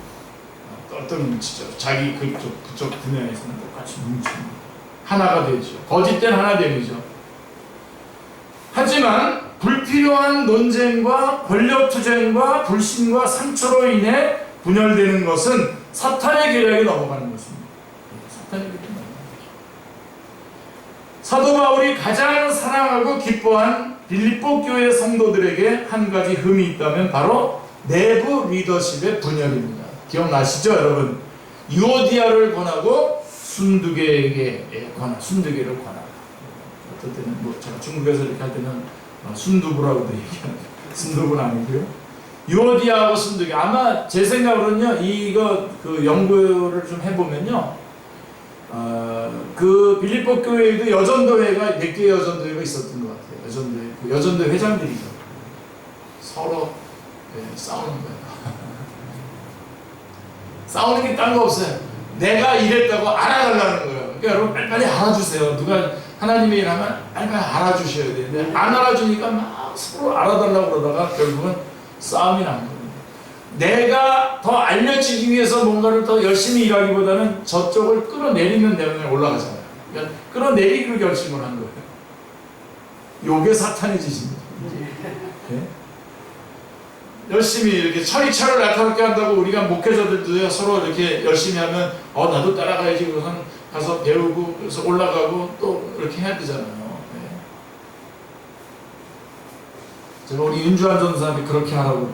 똘똘 뭉치죠. 자기 그쪽 분야에서는 똑같이 뭉칩니다. 하나가 되죠. 거짓된 하나됨이죠. 하지만 불필요한 논쟁과 권력투쟁과 불신과 상처로 인해 분열되는 것은 사탄의 계략에 넘어가는 것입니다. 사탄의 계략에 넘어가는 거죠. 사도 바울이 가장 사랑하고 기뻐한 빌립보 교회 성도들에게 한 가지 흠이 있다면 바로 내부 리더십의 분열입니다. 기억나시죠, 여러분? 유오디아를 권하고 순두개를 권하고, 어떨 때는 제가 중국에서 이렇게 할 때는 순두부라고도 얘기하는데 순두부는 아니고요. 유오디아하고 순두개, 아마 제 생각으로는요, 이거 그 연구를 좀 해보면요, 그 빌립보 교회에도 여전도회가 4개의 여전도회가 있었던 것 같아요. 여전도회 회장들이죠. 서로 싸우는 거예요. 싸우는 게 딴 거 없어요. 내가 이랬다고 알아달라는 거예요. 그러니까 여러분 빨리빨리 알아주세요. 누가 하나님의 일 하면 빨리빨리 알아주셔야 되는데 안 알아주니까 막 서로 알아달라고 그러다가 결국은 싸움이 난 겁니다. 내가 더 알려지기 위해서 뭔가를 더 열심히 일하기보다는 저쪽을 끌어내리는 내용에 올라가잖아요. 그러니까 끌어내리기로 결심을 한 거예요. 요게 사탄의 짓입니다. 네? 열심히 이렇게 철이철을 나타나게 한다고 우리가 목회자들도 서로 이렇게 열심히 하면 나도 따라가야지 그래서 가서 배우고 그래서 올라가고 또 이렇게 해야 되잖아요. 네. 제가 우리 윤주환 전사한테 그렇게 하라고,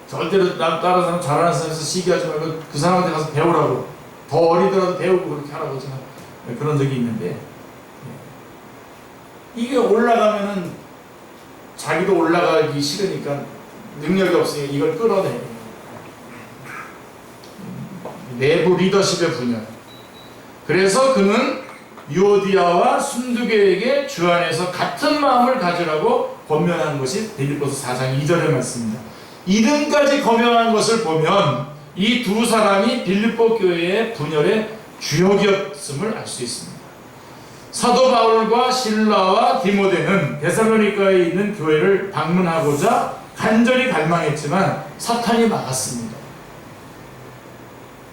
절대로 남 다른 사람 잘하는 사람에서 시기하지 말고 그 사람한테 가서 배우라고, 더 어리더라도 배우고 그렇게 하라고 제가 그런 적이 있는데, 이게 올라가면은 자기도 올라가기 싫으니까 능력이 없으니 이걸 끌어내요. 내부 리더십의 분열. 그래서 그는 유오디아와 순두개에게 주 안에서 같은 마음을 가지라고 권면한 것이 빌립보서 4장 2절의 말씀입니다. 이등까지 권면한 것을 보면 이 두 사람이 빌립보 교회의 분열의 주역이었음을 알 수 있습니다. 사도 바울과 실라와 디모데는 데살로니가에 있는 교회를 방문하고자 간절히 갈망했지만 사탄이 막았습니다.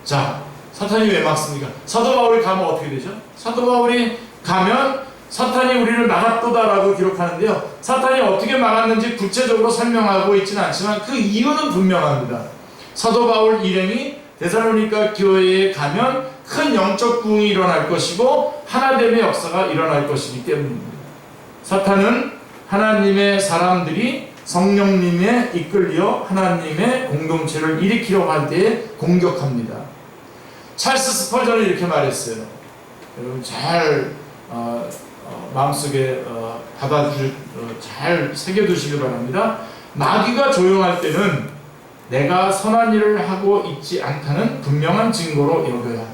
자, 사탄이 왜 막습니까? 사도 바울이 가면 어떻게 되죠? 사도 바울이 가면 사탄이 우리를 막았도다라고 기록하는데요. 사탄이 어떻게 막았는지 구체적으로 설명하고 있지는 않지만 그 이유는 분명합니다. 사도 바울 일행이 데살로니가 교회에 가면 큰 영적 부흥이 일어날 것이고 하나됨의 역사가 일어날 것이기 때문입니다. 사탄은 하나님의 사람들이 성령님에 이끌려 하나님의 공동체를 일으키려고 할 때에 공격합니다. 찰스 스퍼전이 이렇게 말했어요. 여러분 잘 마음속에 잘 새겨두시기 바랍니다. 마귀가 조용할 때는 내가 선한 일을 하고 있지 않다는 분명한 증거로 여겨야 합니다.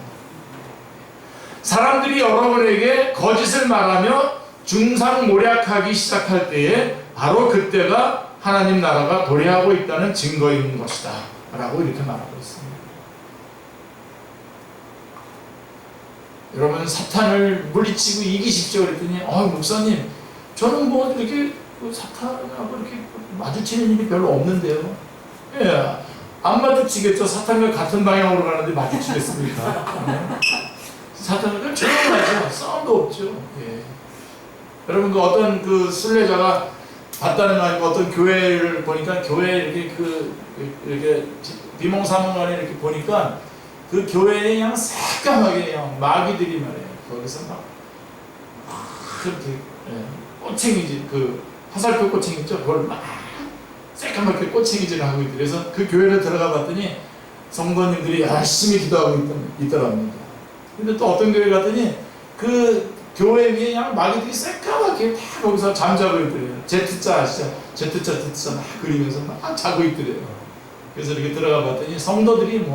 사람들이 여러분에게 거짓을 말하며 중상모략하기 시작할 때에 바로 그때가 하나님 나라가 도래하고 있다는 증거인 것이다 라고 이렇게 말하고 있습니다. 여러분 사탄을 물리치고 이기십시오 그랬더니 목사님 저는 뭐 이렇게 사탄하고 이렇게 마주치는 일이 별로 없는데요. 예, 안 마주치겠죠. 사탄과 같은 방향으로 가는데 마주치겠습니까? 사탄은 조용하죠. 싸움도 없죠. 예. 여러분 어떤 순례자가 봤다는 거 아니고 어떤 교회를 보니까 교회 이렇게 비몽사몽간에 이렇게 보니까 그 교회에 그냥 새까맣게 그냥 마귀들이 말이에요. 거기서 막 그렇게 꼬챙이질 화살표 꼬챙이 있죠. 그걸 막 새까맣게 꼬챙이질을 하고 있더라고요. 그래서 그 교회를 들어가 봤더니 성도님들이 열심히 기도하고 있더랍니다. 근데 또 어떤 교회 갔더니 그 교회 위에 그냥 마귀들이 새까맣게 다 거기서 잠자고 있더래요. Z자 아시죠? Z자 막 그리면서 막 자고 있더래요. 그래서 이렇게 들어가 봤더니 성도들이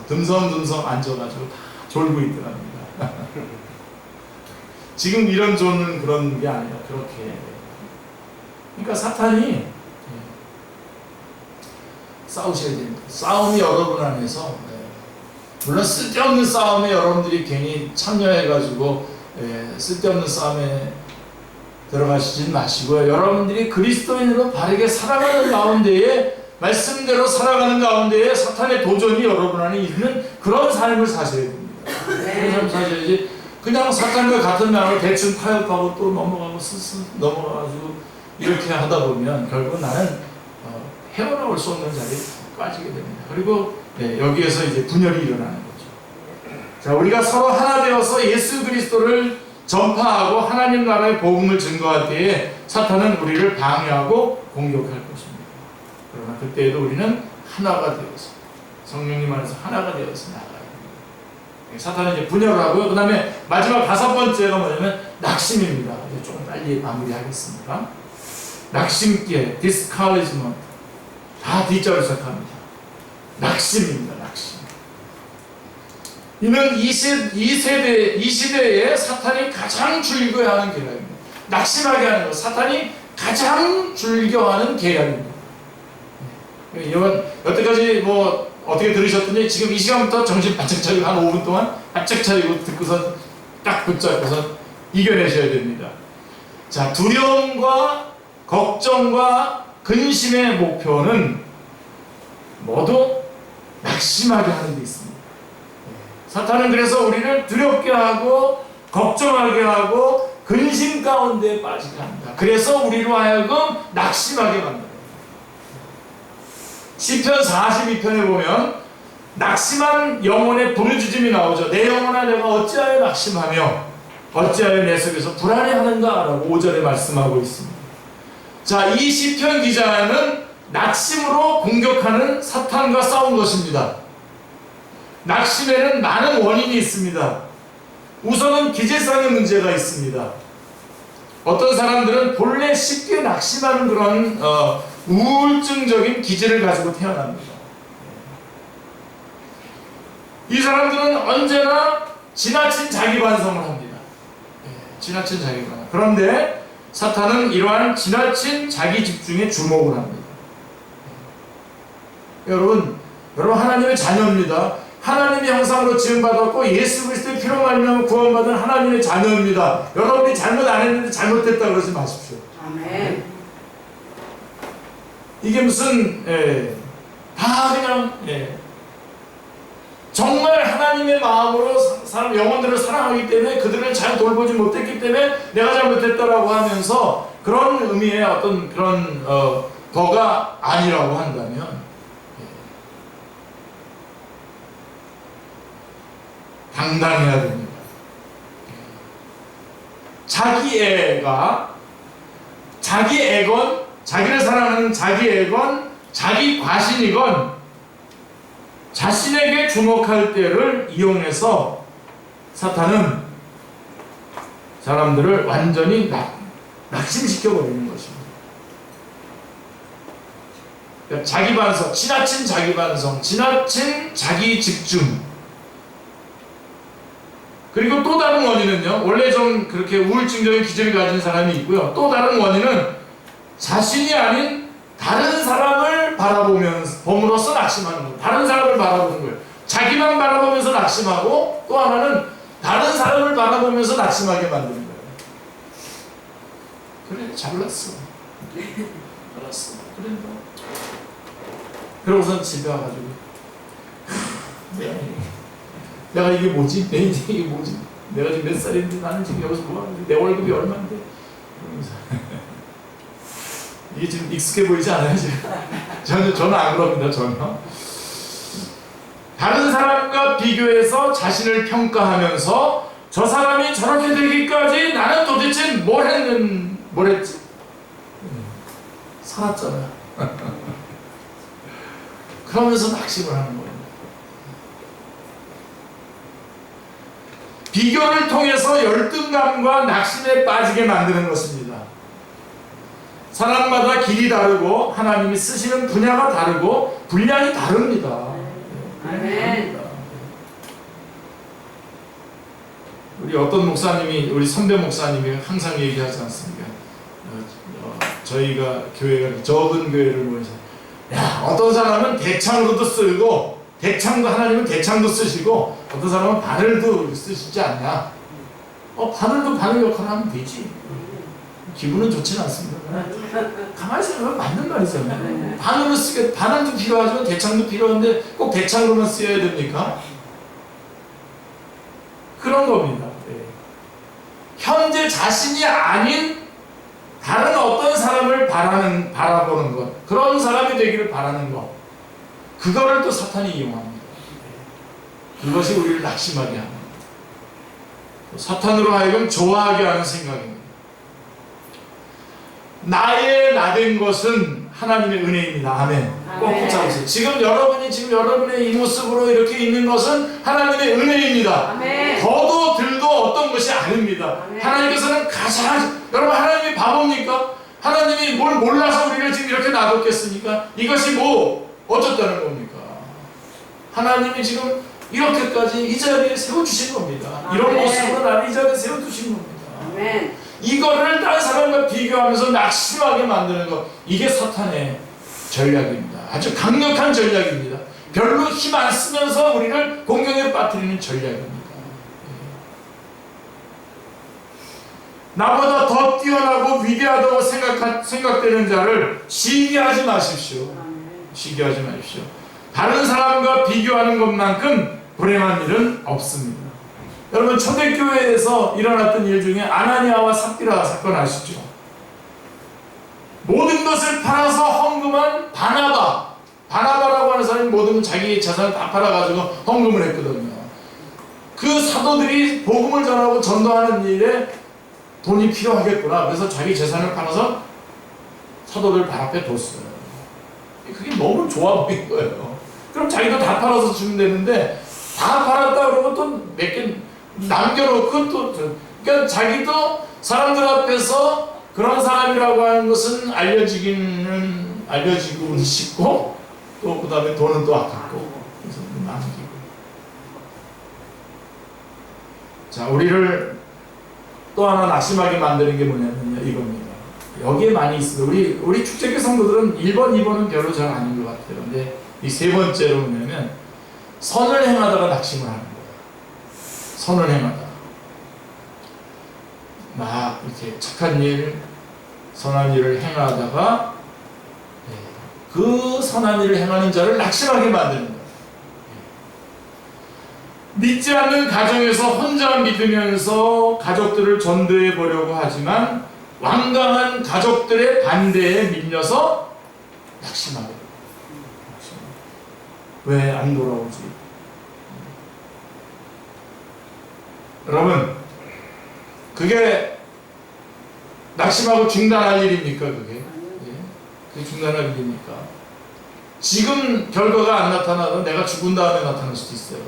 듬성듬성 앉아가지고 다 졸고 있더랍니다. 지금 이런 조는 그런 게 아니라 그렇게. 그러니까 사탄이 싸우셔야 됩니다. 싸움이 여러분 안에서 물론 쓸데없는 싸움에 여러분들이 괜히 참여해가지고 쓸데없는 싸움에 들어가시진 마시고요. 여러분들이 그리스도인으로 바르게 살아가는 가운데에 말씀대로 살아가는 가운데에 사탄의 도전이 여러분 안에 있는 그런 삶을 사셔야 됩니다. 그런 삶을 사셔야지 그냥 사탄과 같은 마음으로 대충 타협하고 또 넘어가고 스스 넘어가가지고 이렇게 하다 보면 결국 나는 헤어나올 수 없는 자리에 빠지게 됩니다. 그리고 여기에서 이제 분열이 일어나는 거죠. 자, 우리가 서로 하나 되어서 예수 그리스도를 전파하고 하나님 나라의 복음을 증거할 때에 사탄은 우리를 방해하고 공격할 것입니다. 그러나 그때에도 우리는 하나가 되어서 성령님 안에서 하나가 되어서 나가야 됩니다. 사탄은 이제 분열을 하고요. 그 다음에 마지막 5번째가 뭐냐면 낙심입니다. 이제 조금 빨리 마무리하겠습니다. 낙심계, discouragement. 다 D자로 시작합니다. 낙심입니다. 낙심. 이는 이 시대에 사탄이 가장 즐겨하는 계략입니다. 낙심하게 하는 것. 사탄이 가장 즐겨하는 계략입니다. 이건 여태까지 뭐 어떻게 들으셨더니 지금 이 시간부터 정신 바짝 차리고 한 5분 동안 바짝 차리고 듣고서 딱 붙잡고서 이겨내셔야 됩니다. 자, 두려움과 걱정과 근심의 목표는 모두 낙심하게 하는 데 있습니다. 사탄은 그래서 우리를 두렵게 하고 걱정하게 하고 근심 가운데 빠지게 합니다. 그래서 우리로 하여금 낙심하게 만듭니다. 시편 42편에 보면 낙심한 영혼의 부르짖음이 나오죠. 내 영혼아 내가 어찌하여 낙심하며 어찌하여 내 속에서 불안해하는가 라고 5절에 말씀하고 있습니다. 자, 이 시편 기자는 낙심으로 공격하는 사탄과 싸운 것입니다. 낙심에는 많은 원인이 있습니다. 우선은 기질상의 문제가 있습니다. 어떤 사람들은 본래 쉽게 낙심하는 그런 우울증적인 기질을 가지고 태어납니다. 이 사람들은 언제나 지나친 자기 반성을 합니다. 지나친 자기 반성. 그런데 사탄은 이러한 지나친 자기 집중에 주목을 합니다. 여러분 하나님의 자녀입니다. 하나님의 형상으로 지음받았고 예수 그리스도의 피로 말미암아 구원받은 하나님의 자녀입니다. 여러분이 잘못 안 했는데 잘못됐다 그러지 마십시오. 아멘. 이게 무슨 다 그냥 정말 하나님의 마음으로 사람 영혼들을 사랑하기 때문에 그들을 잘 돌보지 못했기 때문에 내가 잘못했다라고 하면서 그런 의미의 어떤 그런 거가 아니라고 한다면 당당해야 됩니다. 자기 애가 자기 애건 자기를 사랑하는 자기 애건 자기 과신이건 자신에게 주목할 때를 이용해서 사탄은 사람들을 완전히 낙심시켜버리는 것입니다. 그러니까 자기 반성, 지나친 자기 반성, 지나친 자기 집중. 그리고 또 다른 원인은요, 원래 좀 그렇게 우울증적인 기질을 가진 사람이 있고요. 또 다른 원인은 자신이 아닌 다른 사람을 봄으로써 낙심하는 거예요. 다른 사람을 바라보는 거예요. 자기만 바라보면서 낙심하고 또 하나는 다른 사람을 바라보면서 낙심하게 만드는 거예요. 그래, 잘났어. 잘났어. 그래, 뭐. 그러고선 집에 와가지고 내가 이게 뭐지? 내 인생이 이게 뭐지? 내가 지금 몇 살인데 나는 지금 여기서 뭐하는데 내 월급이 얼마인데? 이게 지금 익숙해 보이지 않아요? 저는 안 그럽니다. 전혀. 다른 사람과 비교해서 자신을 평가하면서 저 사람이 저렇게 되기까지 나는 도대체 뭘 했지? 살았잖아요. 그러면서 낙심을 하는 거예요. 비교를 통해서 열등감과 낙심에 빠지게 만드는 것입니다. 사람마다 길이 다르고 하나님이 쓰시는 분야가 다르고 분량이 다릅니다. 아멘. 우리 어떤 목사님이 우리 선배 목사님이 항상 얘기하지 않습니까? 저희가 교회가 적은 교회를 모여서 어떤 사람은 대창으로도 쓰고 하나님은 대창도 쓰시고 어떤 사람은 바늘도 쓰시지 않냐? 바늘도 바늘 역할을 하면 되지. 기분은 좋지는 않습니다. 가만히 생각하면 맞는 말이잖아요. 반으로 쓰게, 반환도 필요하지만 대창도 필요한데 꼭 대창으로만 쓰여야 됩니까? 그런 겁니다. 네. 현재 자신이 아닌 다른 어떤 사람을 바라보는 것, 그런 사람이 되기를 바라는 것, 그거를 또 사탄이 이용합니다. 그것이 우리를 낙심하게 합니다. 사탄으로 하여금 좋아하게 하는 생각입니다. 나의 나된 것은 하나님의 은혜입니다. 아멘. 꼭 붙잡으세요. 지금 여러분의 이 모습으로 이렇게 있는 것은 하나님의 은혜입니다. 아멘. 더도 들도 어떤 것이 아닙니다. 아멘. 하나님께서는 여러분, 하나님이 바보입니까? 하나님이 뭘 몰라서 우리를 지금 이렇게 놔뒀겠습니까? 이것이 뭐 어쩌다는 겁니까? 하나님이 지금 이렇게까지 이 자리에 세워주신 겁니다. 아멘. 이런 모습으로 나를 이 자리에 세워주신 겁니다. 아멘. 이거를 다른 사람과 비교하면서 낙심하게 만드는 것, 이게 사탄의 전략입니다. 아주 강력한 전략입니다. 별로 힘 안 쓰면서 우리를 공경에 빠뜨리는 전략입니다. 나보다 더 뛰어나고 위대하다고 생각되는 자를 시기하지 마십시오. 시기하지 마십시오. 다른 사람과 비교하는 것만큼 불행한 일은 없습니다. 여러분, 초대교회에서 일어났던 일 중에 아나니아와 삽비라 사건 아시죠? 모든 것을 팔아서 헌금한 바나바라고 하는 사람이 모든 자기 재산을 다 팔아가지고 헌금을 했거든요. 그 사도들이 복음을 전하고 전도하는 일에 돈이 필요하겠구나. 그래서 자기 재산을 팔아서 사도들 발 앞에 뒀어요. 그게 너무 좋아 보인 거예요. 그럼 자기도 다 팔아서 주면 되는데, 다 팔았다 그러고 또 몇 개 남겨놓고 그러니까 자기도 사람들 앞에서 그런 사람이라고 하는 것은 알려지고 싶고, 또 그 다음에 돈은 또 아깝고, 그래서 남기고. 자, 우리를 또 하나 낙심하게 만드는 게 뭐냐면요, 이겁니다. 여기에 많이 있습니다. 우리 축제교 성도들은 1번, 2번은 별로 잘 아닌 것 같아요. 근데 이 세 번째로 뭐냐면, 선을 행하다가 낙심을 하는 거예요. 선을 행하다. 막 이렇게 착한 일, 선한 일을 행하다가 그 선한 일을 행하는 자를 낙심하게 만드는 거예요. 믿지 않는 가정에서 혼자 믿으면서 가족들을 전도해 보려고 하지만 완강한 가족들의 반대에 밀려서 낙심하게 돼요. 왜 안 돌아오지? 여러분, 그게 낙심하고 중단할 일입니까? 그게 중단할 일입니까? 지금 결과가 안 나타나도 내가 죽은 다음에 나타날 수도 있어요.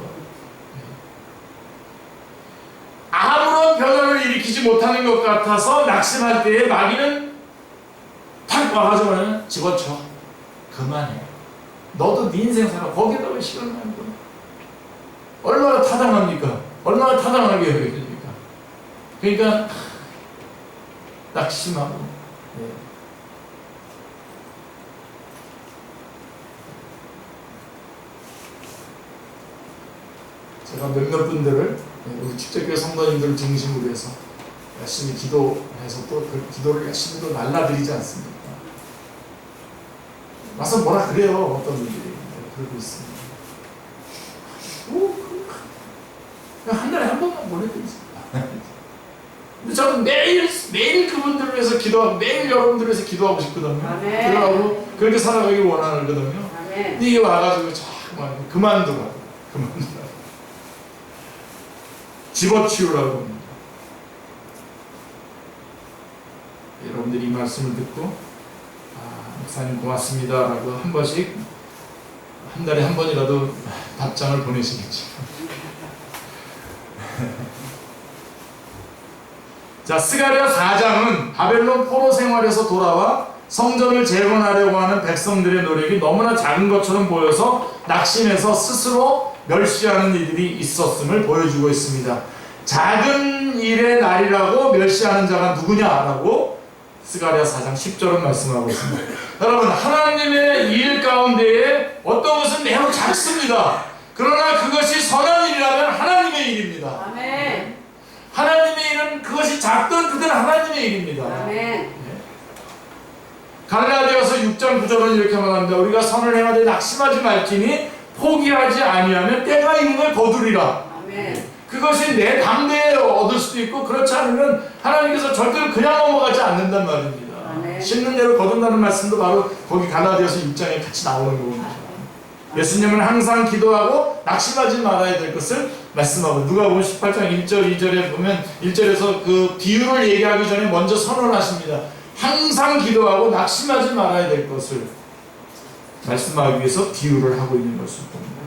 아무런 변화를 일으키지 못하는 것 같아서 낙심할 때에 마귀는 탁 와가지고 집어쳐. 그만해. 너도 네 인생 살아. 거기에다 왜 시간을 안 둬? 얼마나 타당합니까? 얼마나 타당하게 여겨집니까? 그러니까 낙심하고. 제가 몇몇 분들을, 우리 축제교회 성도님들 중심으로 해서 열심히 기도해서 또 그 기도를 열심히 또 날라드리지 않습니까? 와서 뭐라 그래요, 어떤 분들이. 그러고 있습니다. 한 달에 한 번만 보내드리겠습니다. 근데 저는 매일 그분들을 위해서 기도하고, 매일 여러분들을 위해서 기도하고 싶거든요. 그러고 그렇게 살아가길 원하거든요. 근데 이게 와가지고 자꾸만 그만두라고. 집어치우라고 합니다. 여러분들이 이 말씀을 듣고, 목사님 고맙습니다 라고 한 번씩, 한 달에 한 번이라도 답장을 보내시겠죠. 자, 스가랴 4장은 바벨론 포로 생활에서 돌아와 성전을 재건하려고 하는 백성들의 노력이 너무나 작은 것처럼 보여서 낙심해서 스스로 멸시하는 이들이 있었음을 보여주고 있습니다. 작은 일의 날이라고 멸시하는 자가 누구냐라고 스가랴 4장 10절은 말씀하고 있습니다. 여러분, 하나님의 일 가운데에 어떤 것은 매우 작습니다. 그러나 그것이 선한 일이라면 하나님의 일입니다. 아멘. 하나님의 하나님의 일은 그것이 작든 크든 하나님의 일입니다. 아멘. 갈라디아서 6장 9절은 이렇게 말합니다. 우리가 선을 행하되 낙심하지 말지니 포기하지 아니하면 때가 이름을 거두리라. 아멘. 그것이 내 당대에 얻을 수도 있고 그렇지 않으면 하나님께서 절대로 그냥 넘어가지 않는단 말입니다. 아멘. 심는 대로 거둔다는 말씀도 바로 거기 갈라디아서 6장에 같이 나오는 겁니다. 예수님은 항상 기도하고 낙심하지 말아야 될 것을 말씀하고 누가복음 18장 1절 2절에 보면 1절에서 그 비유를 얘기하기 전에 먼저 선언하십니다. 항상 기도하고 낙심하지 말아야 될 것을 말씀하기 위해서 비유를 하고 있는 것을 봅니다.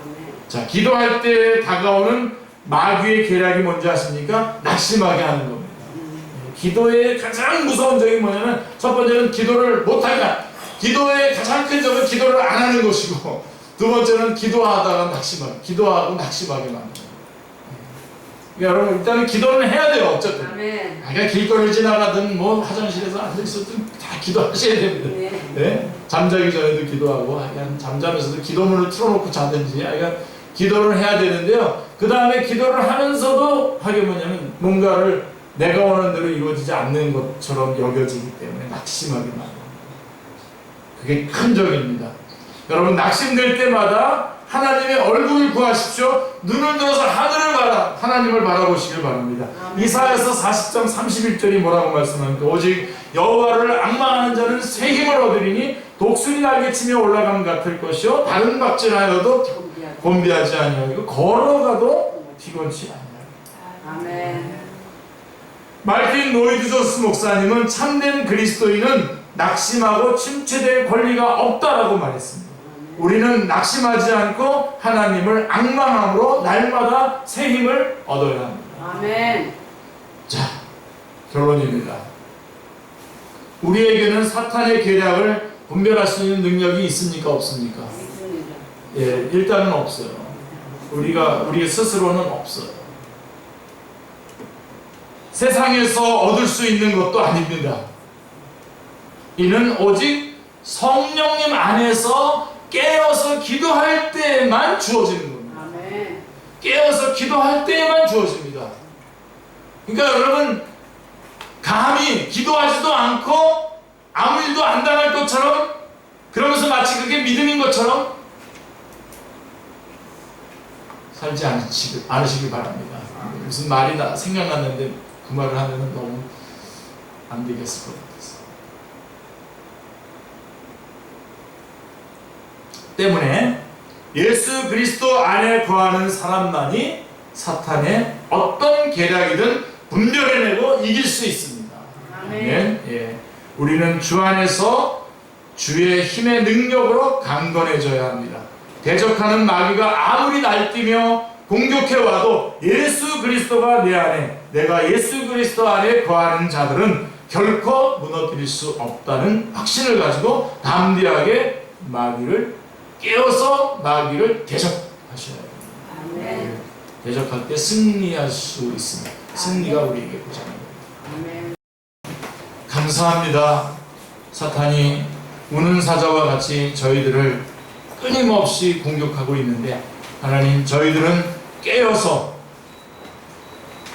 자, 기도할 때 다가오는 마귀의 계략이 뭔지 아십니까? 낙심하게 하는 겁니다. 기도의 가장 무서운 적이 뭐냐면 첫 번째는 기도를 못하게 기도의 가장 큰 적은 기도를 안 하는 것이고 두 번째는 기도하다가 낙심하게 기도하고 낙심하게 만듭니다. 여러분 일단은 기도는 해야 돼요. 어쨌든 아멘. 그러니까 길거리를 지나가든 뭐 화장실에서 앉아있었든 다 기도하셔야 됩니다. 네? 잠자기 전에도 기도하고 그냥 잠자면서도 기도문을 틀어놓고 자든지 그러니까 기도를 해야 되는데요. 그 다음에 기도를 하면서도 하게 뭐냐면 뭔가를 내가 원하는 대로 이루어지지 않는 것처럼 여겨지기 때문에 낙심하게 만듭니다. 그게 큰 적입니다. 여러분 낙심될 때마다 하나님의 얼굴을 구하십시오. 눈을 들어서 하나님을 바라보시길 바랍니다. 이사야서 40장 31절이 뭐라고 말씀합니까? 오직 여호와를 앙망하는 자는 새 힘을 얻으리니 독수리 날개치며 올라감 같을 것이요 다른 박질하여도 곤비하지 아니하고 걸어가도 피곤치 아니하리라. 아멘. 말틴 로이드 존스 목사님은 참된 그리스도인은 낙심하고 침체될 권리가 없다라고 말했습니다. 우리는 낙심하지 않고 하나님을 앙망함으로 날마다 새 힘을 얻어야 합니다. 아멘. 자, 결론입니다. 우리에게는 사탄의 계략을 분별할 수 있는 능력이 있습니까? 없습니까? 있습니다. 예, 일단은 없어요. 우리 스스로는 없어요. 세상에서 얻을 수 있는 것도 아닙니다. 이는 오직 성령님 안에서 깨어서 기도할 때만 주어지는 겁니다. 아멘. 깨어서 기도할 때만 주어집니다. 그러니까 여러분 감히 기도하지도 않고 아무 일도 안 당할 것처럼 그러면서 마치 그게 믿음인 것처럼 살지 않으시길 바랍니다. 무슨 말이 생각났는데 그 말을 하면 너무 안 되겠을 것 같아서 때문에 예수 그리스도 안에 거하는 사람만이 사탄의 어떤 계략이든 분별해내고 이길 수 있습니다. 아멘. 예. 우리는 주 안에서 주의 힘의 능력으로 강건해져야 합니다. 대적하는 마귀가 아무리 날뛰며 공격해와도 예수 그리스도가 내 안에 내가 예수 그리스도 안에 거하는 자들은 결코 무너뜨릴 수 없다는 확신을 가지고 담대하게 마귀를 깨어서 마귀를 대적하셔야 됩니다. 아멘. 대적할 때 승리할 수 있습니다. 승리가 우리에게 보장합니다. 아멘. 감사합니다. 사탄이 우는 사자와 같이 저희들을 끊임없이 공격하고 있는데 하나님 저희들은 깨어서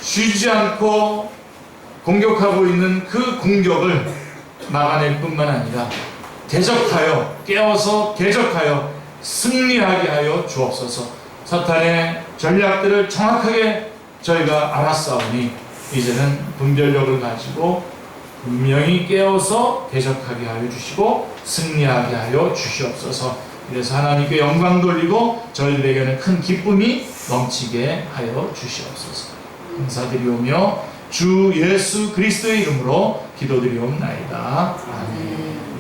쉬지 않고 공격하고 있는 그 공격을 막아낼 뿐만 아니라 대적하여 깨어서 대적하여 승리하게 하여 주옵소서. 사탄의 전략들을 정확하게 저희가 알았사오니 이제는 분별력을 가지고 분명히 깨어서 대적하게 하여 주시고 승리하게 하여 주시옵소서. 그래서 하나님께 영광 돌리고 저희들에게는 큰 기쁨이 넘치게 하여 주시옵소서. 감사드리오며 주 예수 그리스도의 이름으로 기도드리옵나이다. 아멘.